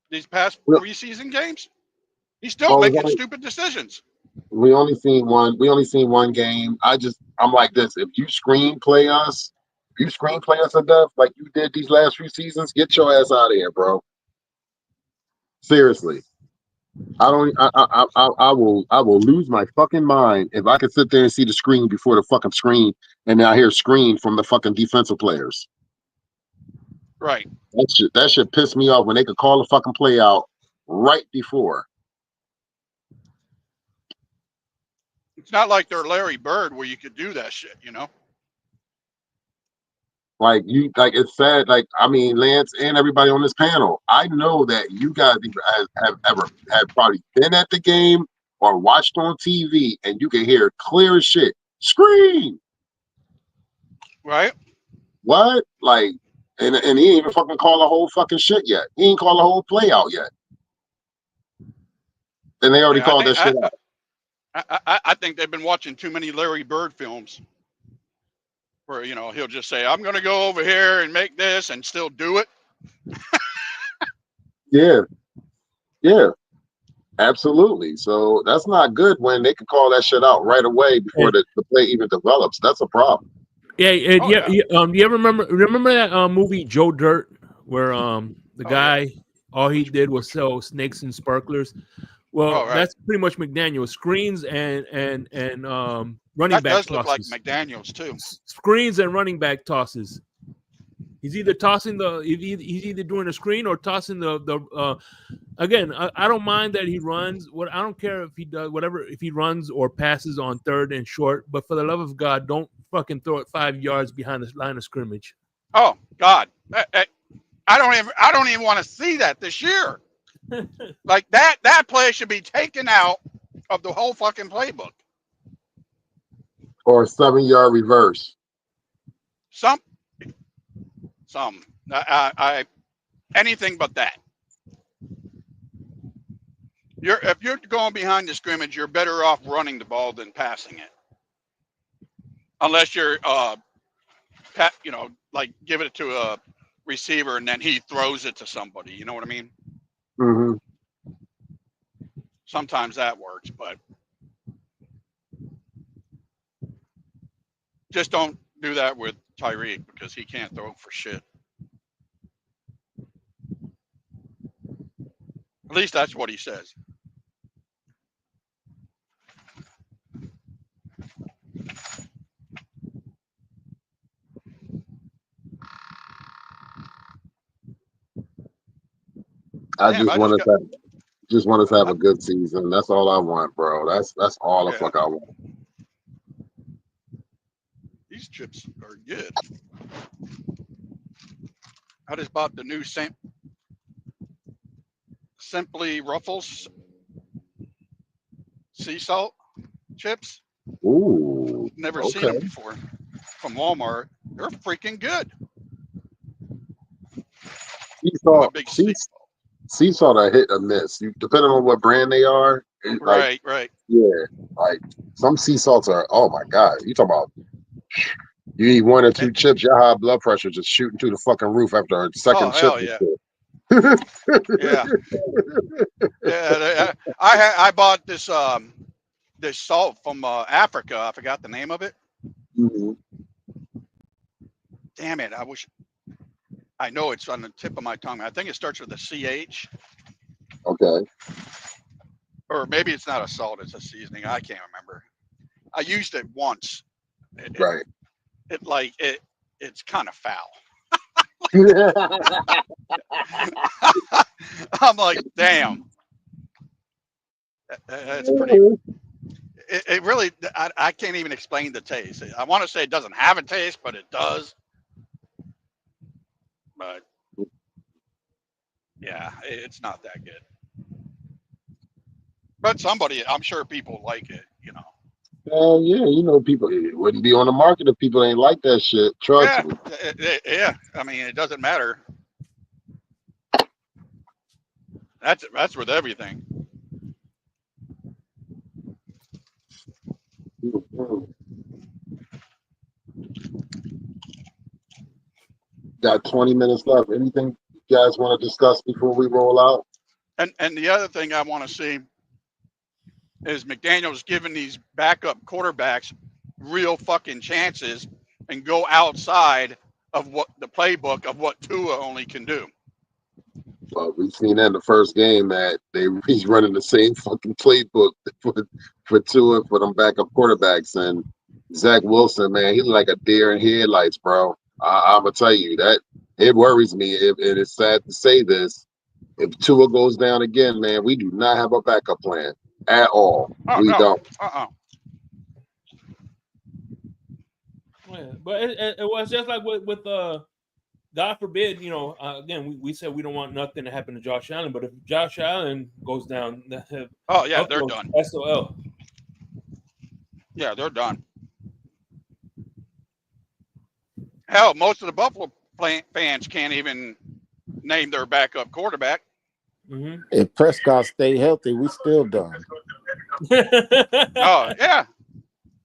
these past preseason games? He's still making stupid decisions. We only seen one game. I'm like this. If you screenplay us to death like you did these last few seasons, get your ass out of here, bro. Seriously. I will lose my fucking mind if I could sit there and see the screen before the fucking screen and then I hear screen from the fucking defensive players. Right. That should piss me off when they could call the fucking play out right before. It's not like they're Larry Bird where you could do that shit, you know? Like it's sad. Like, I mean, Lance and everybody on this panel, I know that you guys have probably been at the game or watched on TV and you can hear clear as shit. Scream! Right? What? Like, and he ain't even fucking call the whole fucking shit yet. He ain't call the whole play out yet. And they already called that shit out. I think they've been watching too many Larry Bird films where, you know, he'll just say, I'm going to go over here and make this and still do it. Yeah, absolutely. So that's not good when they can call that shit out right away before the play even develops. That's a problem. Yeah, do you ever remember that movie Joe Dirt, where the guy all he did was sell snakes and sparklers? Well, that's pretty much McDaniel. Screens and running back tosses. That does look like McDaniel's too. Screens and running back tosses. He's either tossing he's either doing a screen or tossing the again, I don't mind that he runs. I don't care if he does whatever, if he runs or passes on third and short, but for the love of God, don't fucking throw it 5 yards behind the line of scrimmage. Oh God. I don't even want to see that this year. Like that play should be taken out of the whole fucking playbook. Or a 7-yard reverse. Some. I anything but that. If you're going behind the scrimmage, you're better off running the ball than passing it. Unless you're like give it to a receiver and then he throws it to somebody. You know what I mean? Mm-hmm. Sometimes that works, but just don't do that with Tyreek because he can't throw for shit. At least that's what he says. I just want us to have a good season. That's all I want, bro. That's all the fuck I want. These chips are good. I just bought the new Simply Ruffles sea salt chips. Ooh. Never seen them before from Walmart. They're freaking good. I'm a big sea. Sea salt are hit or miss. Depending on what brand they are. Right. Yeah, like some sea salts are. Oh my god, you talking about? You eat one or two chips, your high blood pressure just shooting through the fucking roof after a second chip. Hell yeah. Yeah. I bought this this salt from Africa. I forgot the name of it. Mm-hmm. Damn it! I know it's on the tip of my tongue. I think it starts with a CH. Okay. Or maybe it's not a salt; it's a seasoning. I can't remember. I used it once. Right. It's kind of foul. I'm like, damn. That's pretty. It really. I can't even explain the taste. I want to say it doesn't have a taste, but it does. But yeah, it's not that good. But I'm sure people like it. Yeah, people it wouldn't be on the market if people ain't like that shit. Trust me. Yeah. I mean, it doesn't matter. That's with everything. Got 20 minutes left. Anything you guys want to discuss before we roll out? And the other thing I want to see is McDaniel's giving these backup quarterbacks real fucking chances and go outside of what the playbook of what Tua only can do. Well, we've seen that in the first game that he's running the same fucking playbook for Tua for them backup quarterbacks. And Zach Wilson, man, he's like a deer in headlights, bro. I'm gonna tell you that it worries me. And it's sad to say this. If Tua goes down again, man, we do not have a backup plan at all. We don't. Yeah, but it was just like with God forbid, again, we said we don't want nothing to happen to Josh Allen, but if Josh Allen goes down, they're done. SOL. Yeah, they're done. Hell, most of the Buffalo fans can't even name their backup quarterback. Mm-hmm. If Prescott stay healthy, we still done. Oh yeah.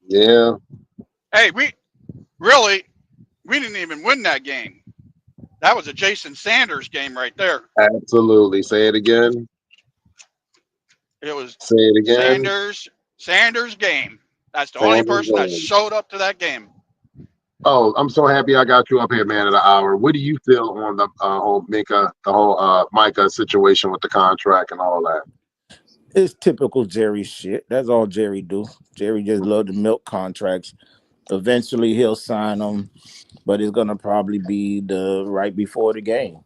Yeah. Hey, we didn't even win that game. That was a Jason Sanders game right there. Absolutely. Say it again. It was Say it again. Sanders game. That's the only person that showed up to that game. Oh, I'm so happy I got you up here, man, of the hour. What do you feel on the whole Micah situation with the contract and all that? It's typical Jerry shit. That's all Jerry do. Jerry just love to milk contracts. Eventually he'll sign them, but it's gonna probably be right before the game.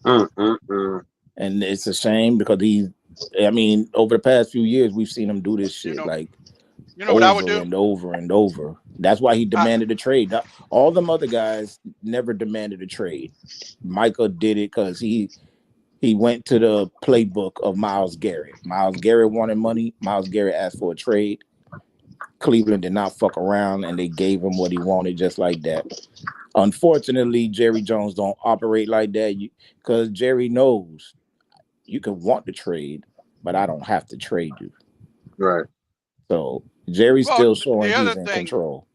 And it's a shame because over the past few years we've seen him do this shit what I would do? And over and over. That's why he demanded a trade. All them other guys never demanded a trade. Micah did it because he went to the playbook of Myles Garrett. Myles Garrett wanted money. Myles Garrett asked for a trade. Cleveland did not fuck around, and they gave him what he wanted just like that. Unfortunately, Jerry Jones don't operate like that because Jerry knows you can want to trade, but I don't have to trade you. Right. So Jerry's still showing he's in control.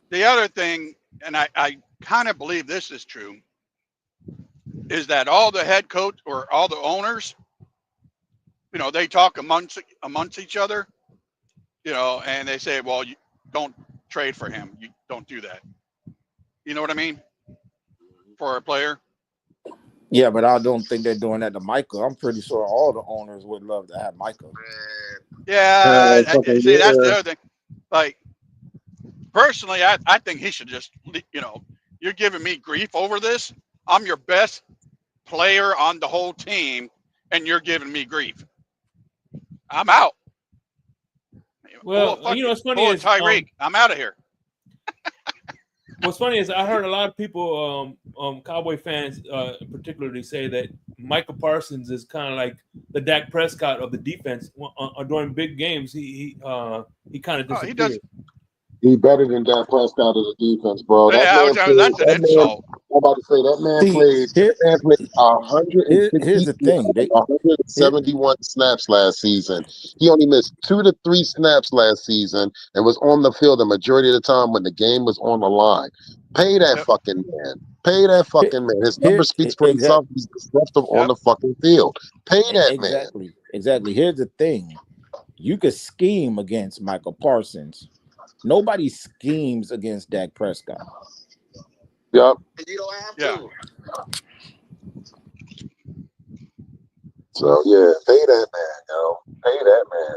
The other thing, and I kind of believe this is true, is that all the head coach or all the owners, they talk amongst each other, and they say, well, you don't trade for him. You don't do that. You know what I mean? For a player. Yeah, but I don't think they're doing that to Micah. I'm pretty sure all the owners would love to have Micah. Yeah, see, that's the other thing. Like, personally, I think he should just, you're giving me grief over this. I'm your best player on the whole team, and you're giving me grief. I'm out. Well, what's funny is Tyreek, I'm out of here. What's funny is I heard a lot of people, Cowboy fans, particularly say that Micah Parsons is kind of like the Dak Prescott of the defense. During big games, he kind of disappears. He's better than Dak Prescott of the defense, bro. That's an insult. I'm about to say that man See, played. That man played here's the thing. 171 snaps last season. He only missed 2 to 3 snaps last season and was on the field the majority of the time when the game was on the line. Pay that fucking man. Pay that fucking man. His number speaks for himself. He's disruptive on the fucking field. Pay that man. Exactly. Here's the thing. You could scheme against Michael Parsons. Nobody schemes against Dak Prescott. Yup. You don't have to. So yeah, pay that man, yo. Pay that man.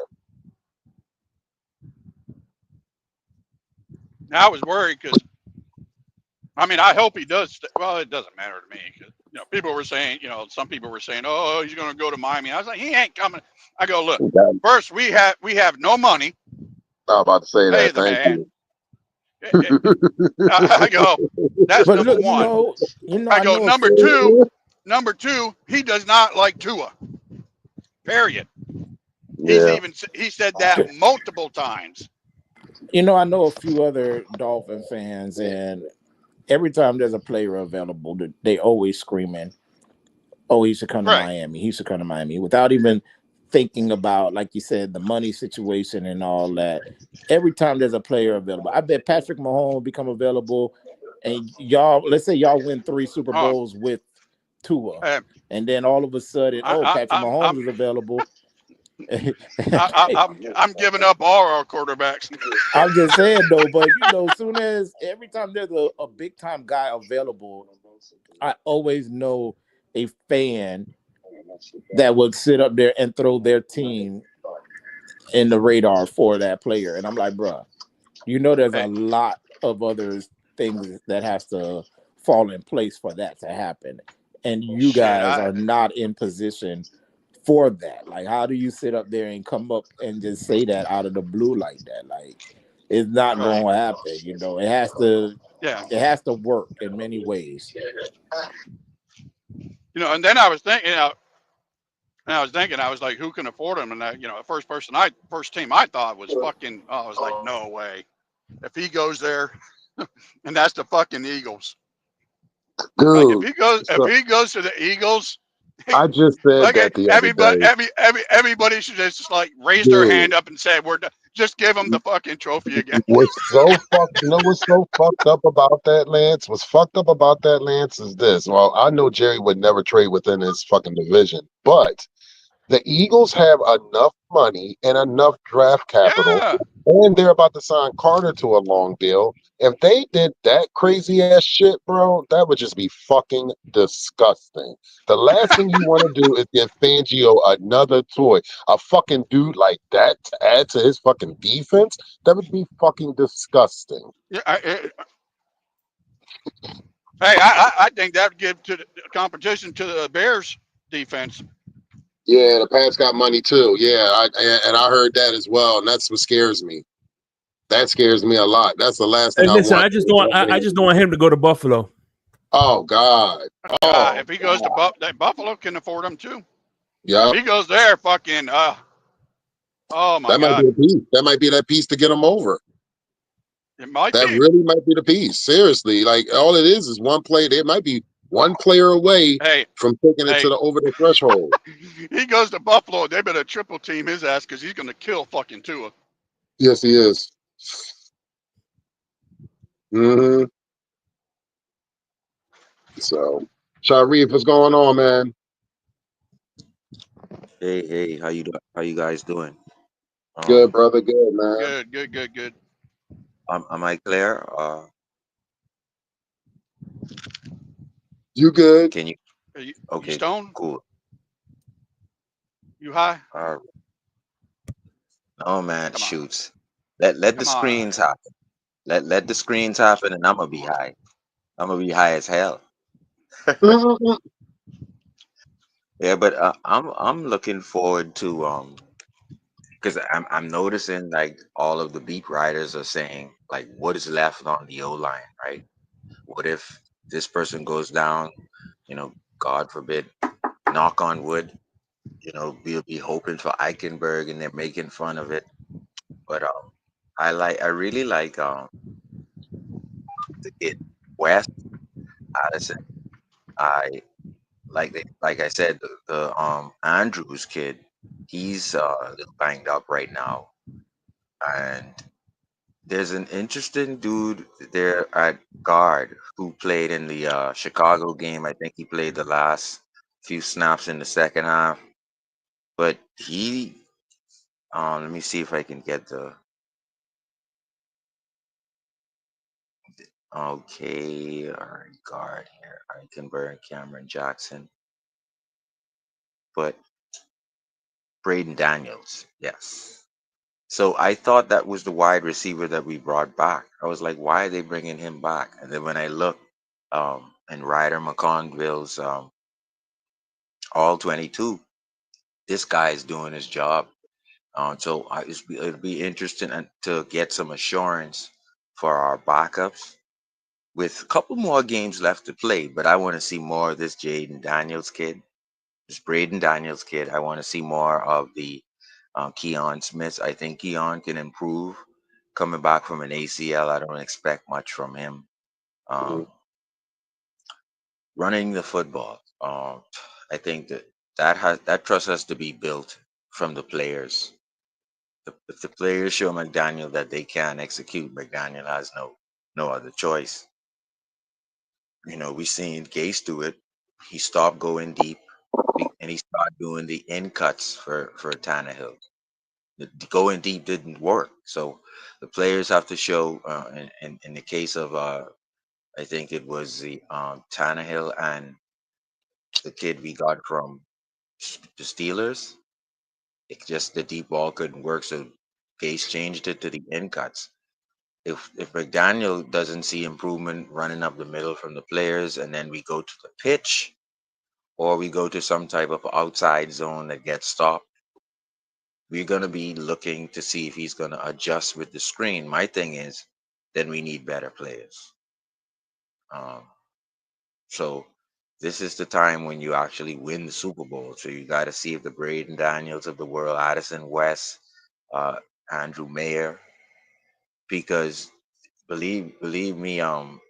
Now I was worried because, I mean, I hope he does. Well, it doesn't matter to me because people were saying, some people were saying, oh, he's going to go to Miami. I was like, he ain't coming. I go, look, first we have no money. I was about to say Pay that. the Thank man. you. I go, that's But number look, one. I go, know number two, he does not like Tua. Period. Yeah. He said that multiple times. I know a few other Dolphin fans, and every time there's a player available, they always screaming, "Oh, he should come to Miami. He should come to Miami," without even thinking about, like you said, the money situation and all that. Every time there's a player available, I bet Patrick Mahomes will become available, and let's say y'all win 3 Super Bowls with Tua, and then all of a sudden, Patrick Mahomes is available. I'm giving up all our quarterbacks. I'm just saying though, but soon as every time there's a big time guy available, I always know a fan that would sit up there and throw their team in the radar for that player. And I'm like, bruh, there's a lot of other things that has to fall in place for that to happen. And you guys are not in position for that. Like, how do you sit up there and come up and just say that out of the blue like that? Like, it's not going to happen. It has to work in many ways. And then I was thinking, I was like, who can afford him? And the first team I thought was fucking. I was like, no way. If he goes there, and that's the fucking Eagles. Dude, like if he goes to the Eagles, I just said that the other day. Everybody should just like raise their hand up and say, "We're just give him the fucking trophy again." What's so fucked up about that, Lance? What's fucked up about that, Lance, is this. Well, I know Jerry would never trade within his fucking division, but the Eagles have enough money and enough draft capital, and they're about to sign Carter to a long deal. If they did that crazy ass shit, bro, that would just be fucking disgusting. The last thing you want to do is give Fangio another toy. A fucking dude like that to add to his fucking defense, that would be fucking disgusting. Yeah, I think that would give to the competition to the Bears defense. Yeah, the Pats got money too. Yeah, I heard that as well, and that's what scares me. That scares me a lot. That's the last thing I want. I just don't want him to go to Buffalo. Oh God! If he goes to Buffalo, can afford him too. Yeah. If he goes there, fucking. Oh my God! Might be a piece. That might be that piece to get him over. It might. That really might be the piece. Seriously, like all it is one play. There might be one player away from taking it to the over the threshold. He goes to Buffalo. They better triple team his ass because he's going to kill fucking Tua. Yes, he is. Mm-hmm. So, Sharif, what's going on, man? Hey, how you guys doing? Good, brother. Good, man. Good. Am I clear? You good? Can you? Okay. You stoned? Cool. You high? Oh man, shoots. Let the screens happen. Let the screens happen, and I'm gonna be high. I'm gonna be high as hell. Yeah, but I'm looking forward to because I'm noticing like all of the beat writers are saying like what is left on the O line, right? What if this person goes down? God forbid, knock on wood. We'll be hoping for Eichenberg, and they're making fun of it. But I really like the kid West. Addison. I like I said, the Andrews kid, he's a little banged up right now, and there's an interesting dude there at guard who played in the Chicago game. I think he played the last few snaps in the second half, but he let me see if I can get the okay, all right, guard here. I can burn Cameron Jackson, but Braden Daniels, yes. So I thought that was the wide receiver that we brought back. I was like, why are they bringing him back? And then when I looked, in Ryder McConville's All 22, this guy is doing his job. It'll be interesting to get some assurance for our backups with a couple more games left to play. But I want to see more of this Jaden Daniels kid, this Braden Daniels kid. I want to see more of the Keon Smith. I think Keon can improve coming back from an ACL. I don't expect much from him. Um, Running the football, I think that trust has to be built from the players. If the players show McDaniel that they can execute, McDaniel has no other choice. We seen Gase do it. He stopped going deep, and he started doing the end cuts for Tannehill. The going deep didn't work, so the players have to show. In the case of I think it was the Tannehill and the kid we got from the Steelers. It just the deep ball couldn't work, so Gase changed it to the end cuts. If McDaniel doesn't see improvement running up the middle from the players, and then we go to the pitch, or we go to some type of outside zone that gets stopped, we're gonna be looking to see if he's gonna adjust with the screen. My thing is, then we need better players. Um, so this is the time when you actually win the Super Bowl. So you got to see if the Braden Daniels of the world, Addison West, uh, Andrew Mayer, because believe me, I'm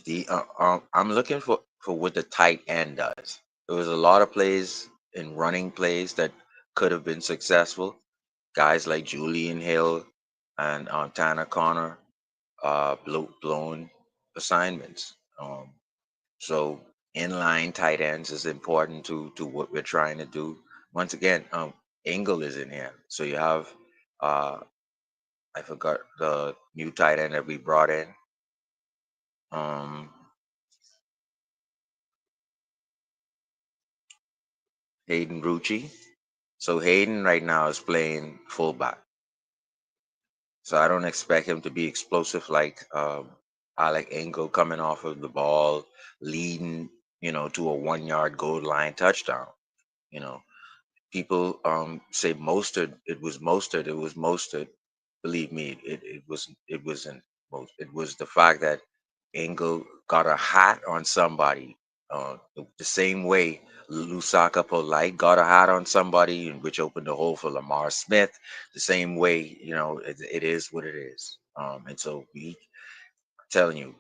looking for what the tight end does. There was a lot of plays in running plays that could have been successful. Guys like Julian Hill and Tanner Connor blown assignments. So inline tight ends is important to what we're trying to do. Once again, Engel is in here, so you have uh, I forgot the new tight end that we brought in. Um, Hayden Rucci. So Hayden right now is playing fullback. So I don't expect him to be explosive like Alec Engel coming off of the ball, leading, to a 1 yard goal line touchdown. You know, People say Mostert. It was Mostert. Believe me, it wasn't most. It was the fact that Engel got a hat on somebody. The same way Lusaka Polite got a hat on somebody, which opened the hole for Lamar Smith. The same way, it is what it is. And so telling you,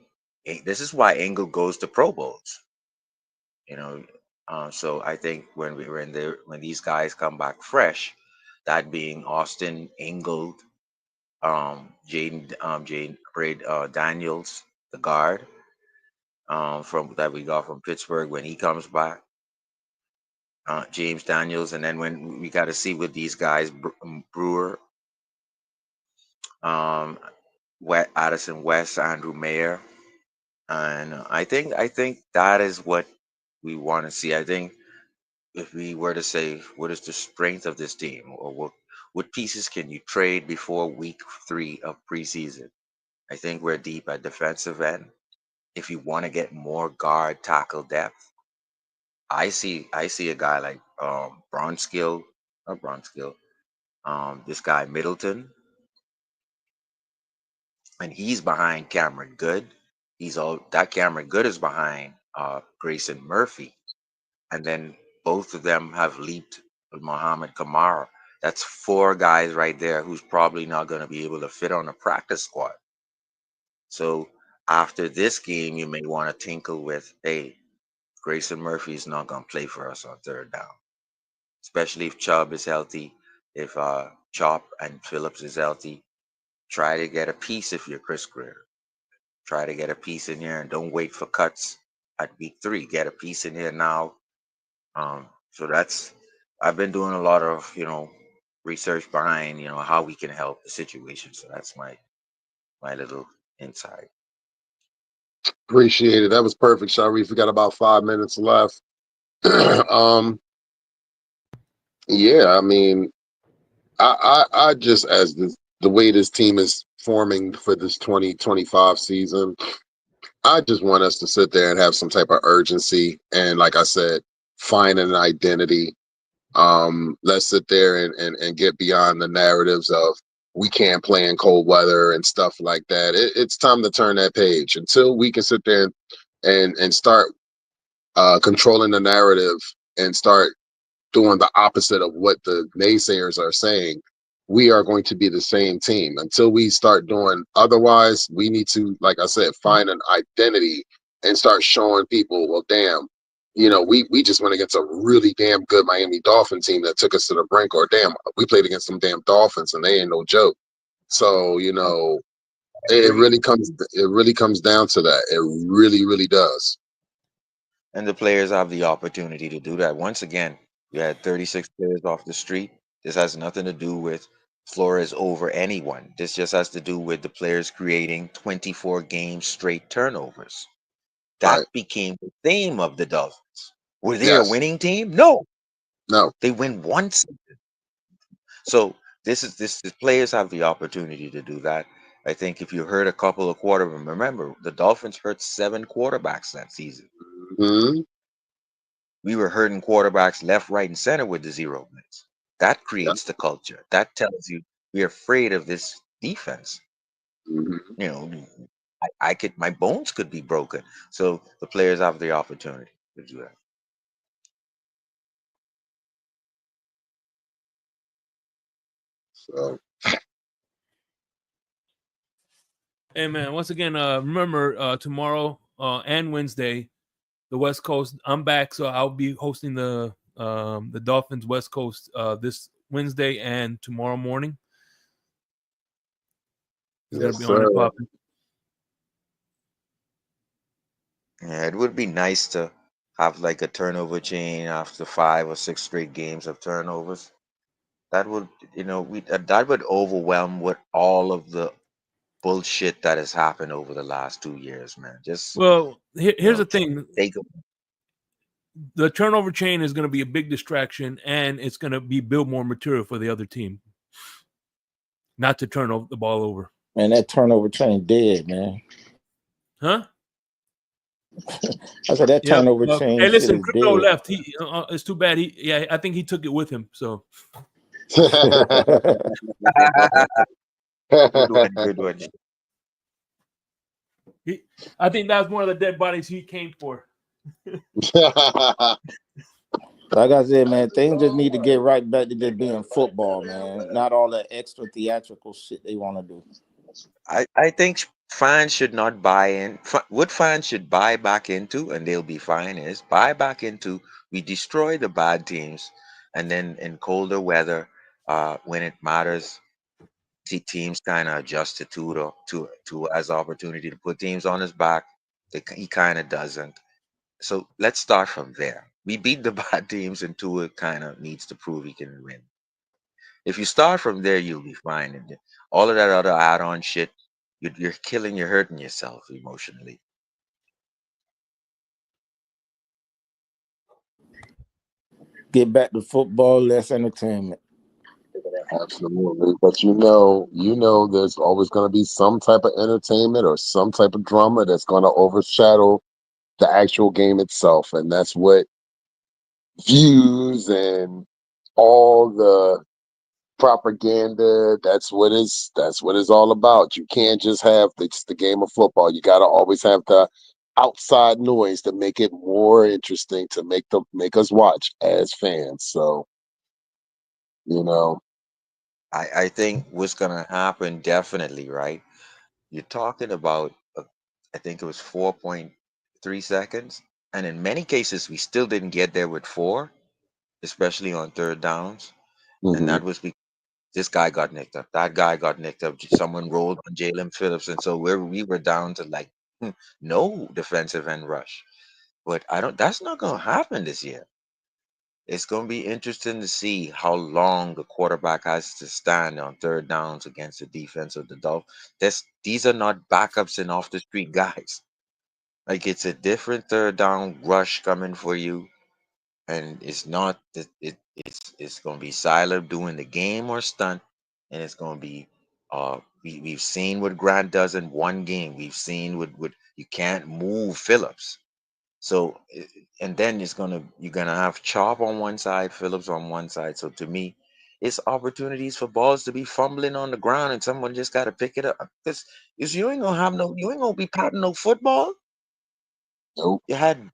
this is why Engel goes to Pro Bowls. You know, so I think when we were in there, when these guys come back fresh, that being Austin Ingold, Jaden Braid, Daniels, the guard, from that we got from Pittsburgh when he comes back, James Daniels, and then when we got to see with these guys, Brewer, um, Addison West, Andrew Mayer, and I think that is what we want to see. I think if we were to say what is the strength of this team, or what pieces can you trade before week 3 of preseason, I think we're deep at defensive end. If you want to get more guard tackle depth, I see a guy like Bronskill, not Bronskill, this guy Middleton, and he's behind Cameron Good. He's all that Cameron Good is behind Grayson Murphy, and then both of them have leaped Muhammad Kamara. That's 4 guys right there who's probably not going to be able to fit on a practice squad. So after this game, you may want to tinkle with, hey, Grayson Murphy is not going to play for us on third down, especially if Chubb is healthy. If Chop and Phillips is healthy, try to get a piece if you're Chris Greer. Try to get a piece in here and don't wait for cuts at week 3. Get a piece in here now. So that's I've been doing a lot of research behind how we can help the situation. So that's my little insight. Appreciate it. That was perfect, Sharif. We got about 5 minutes left. Yeah, I mean, I just as the way this team is forming for this 2025 season, I just want us to sit there and have some type of urgency and, like I said, find an identity. Let's sit there and get beyond the narratives of we can't play in cold weather and stuff like that. It's time to turn that page until we can sit there and start controlling the narrative and start doing the opposite of what the naysayers are saying. We are going to be the same team until we start doing otherwise. We need to, like I said, find an identity and start showing people, well, damn, we just went against a really damn good Miami Dolphin team that took us to the brink, or damn, we played against some damn Dolphins and they ain't no joke. So, it really comes down to that. It really, really does. And the players have the opportunity to do that. Once again, you had 36 players off the street. This has nothing to do with Flores over anyone. This just has to do with the players creating 24 games straight turnovers. That Right. became the theme of the Dolphins. Were they a Yes. winning team? No. No. They win once. So the players have the opportunity to do that. I think if you hurt a couple of remember the Dolphins hurt 7 quarterbacks that season. Mm-hmm. We were hurting quarterbacks left, right, and center with the zero blitz. That Yeah. creates the culture. That tells you we're afraid of this defense. Mm-hmm. You know, my bones could be broken. So the players have the opportunity to do that. So Hey man, once again, remember tomorrow and Wednesday, the West Coast. I'm back, so I'll be hosting the Dolphins West Coast this Wednesday and tomorrow morning. It's gonna be on and popping. Yeah, it would be nice to have like a turnover chain after 5 or 6 straight games of turnovers. That would, that would overwhelm with all of the bullshit that has happened over the last 2 years, man. Just Well, here's the thing: take the turnover chain is going to be a big distraction, and it's going to be build more material for the other team, not to turn the ball over. Man, that turnover chain dead, man. Huh? I said that turnover chain Hey, listen, shit is Crypto dead. left. It's too bad. I think he took it with him. So. Good one. I think that was one of the dead bodies he came for. Like I said, man, things just need to get right back to just being football, man. Not all that extra theatrical shit they want to do. I think fans should not buy in. What fans should buy back into, and they'll be fine, is buy back into we destroy the bad teams, and then in colder weather, when it matters, teams kind of adjust to as opportunity to put teams on his back. He kind of doesn't. So let's start from there. We beat the bad teams, and Tua kind of needs to prove he can win. If you start from there, you'll be fine. And all of that other add-on shit, you're hurting yourself emotionally. Get back to football, less entertainment. Absolutely. But there's always going to be some type of entertainment or some type of drama that's going to overshadow the actual game itself. And that's what views and all the propaganda, that's what it's all about. You can't just have the game of football. You got to always have the outside noise to make it more interesting, to make us watch as fans. So, I think what's gonna happen definitely, right? You're talking about I think it was 4.3 seconds. And in many cases, we still didn't get there with 4, especially on third downs. And that was because this guy got nicked up. That guy got nicked up. Someone rolled on Jalen Phillips. And so we were down to like no defensive end rush. But that's not going to happen this year. It's going to be interesting to see how long the quarterback has to stand on third downs against the defense of the Dolphins. These are not backups and off the street guys. Like, it's a different third down rush coming for you, and it's not that it's going to be Siler doing the game or stunt, and it's going to be we've seen what Grant does in one game. We've seen what you can't move Phillips. So, and then you're gonna have Chop on one side, Phillips on one side. So to me, it's opportunities for balls to be fumbling on the ground, and someone just got to pick it up. Because you ain't gonna be patting no football. Nope. You had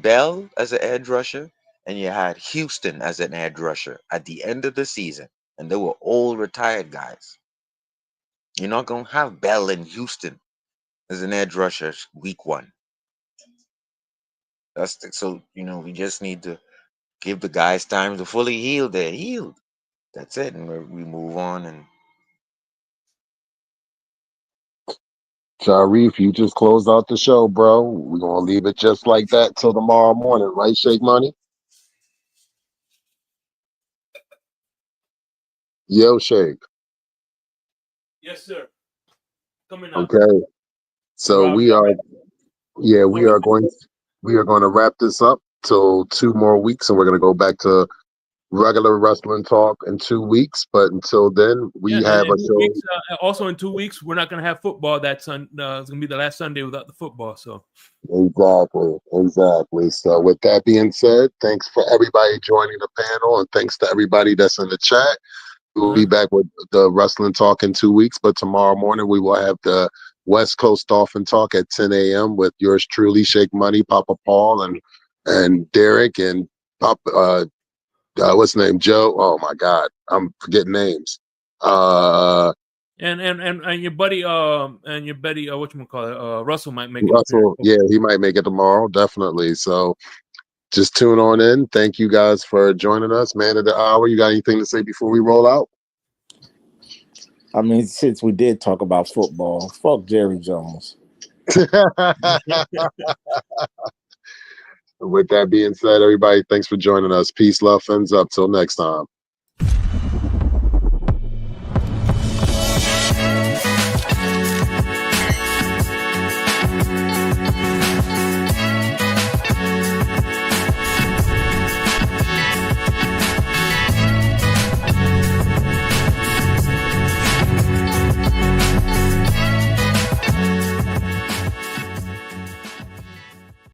Bell as an edge rusher, and you had Houston as an edge rusher at the end of the season, and they were all retired guys. You're not gonna have Bell and Houston as an edge rusher week 1. So we just need to give the guys time to fully heal. They're healed. That's it, and we move on. And Sharif, you just closed out the show, bro. We're gonna leave it just like that till tomorrow morning, right, Shake Money? Yo, Shake. Yes, sir. Coming up. Okay. So Rob, we are going to wrap this up till 2 more weeks, and we're gonna go back to regular wrestling talk in 2 weeks. But until then, we have a show. Also in 2 weeks, we're not going to have football. It's going to be the last Sunday without the football. So Exactly. So with that being said, thanks for everybody joining the panel, and thanks to everybody that's in the chat. We'll be back with the wrestling talk in 2 weeks, but tomorrow morning we will have the West Coast Dolphin Talk at 10 a.m. with yours truly, Shake Money, Papa Paul, and Derek, and what's his name, Joe? Oh my God, I'm forgetting names. and your buddy whatchamacallit, Russell might make it. Russell, yeah, he might make it tomorrow, definitely. So just tune on in. Thank you guys for joining us. Man of the hour, you got anything to say before we roll out? I mean, since we did talk about football, fuck Jerry Jones. With that being said, everybody, thanks for joining us. Peace, love, fins up. Till next time.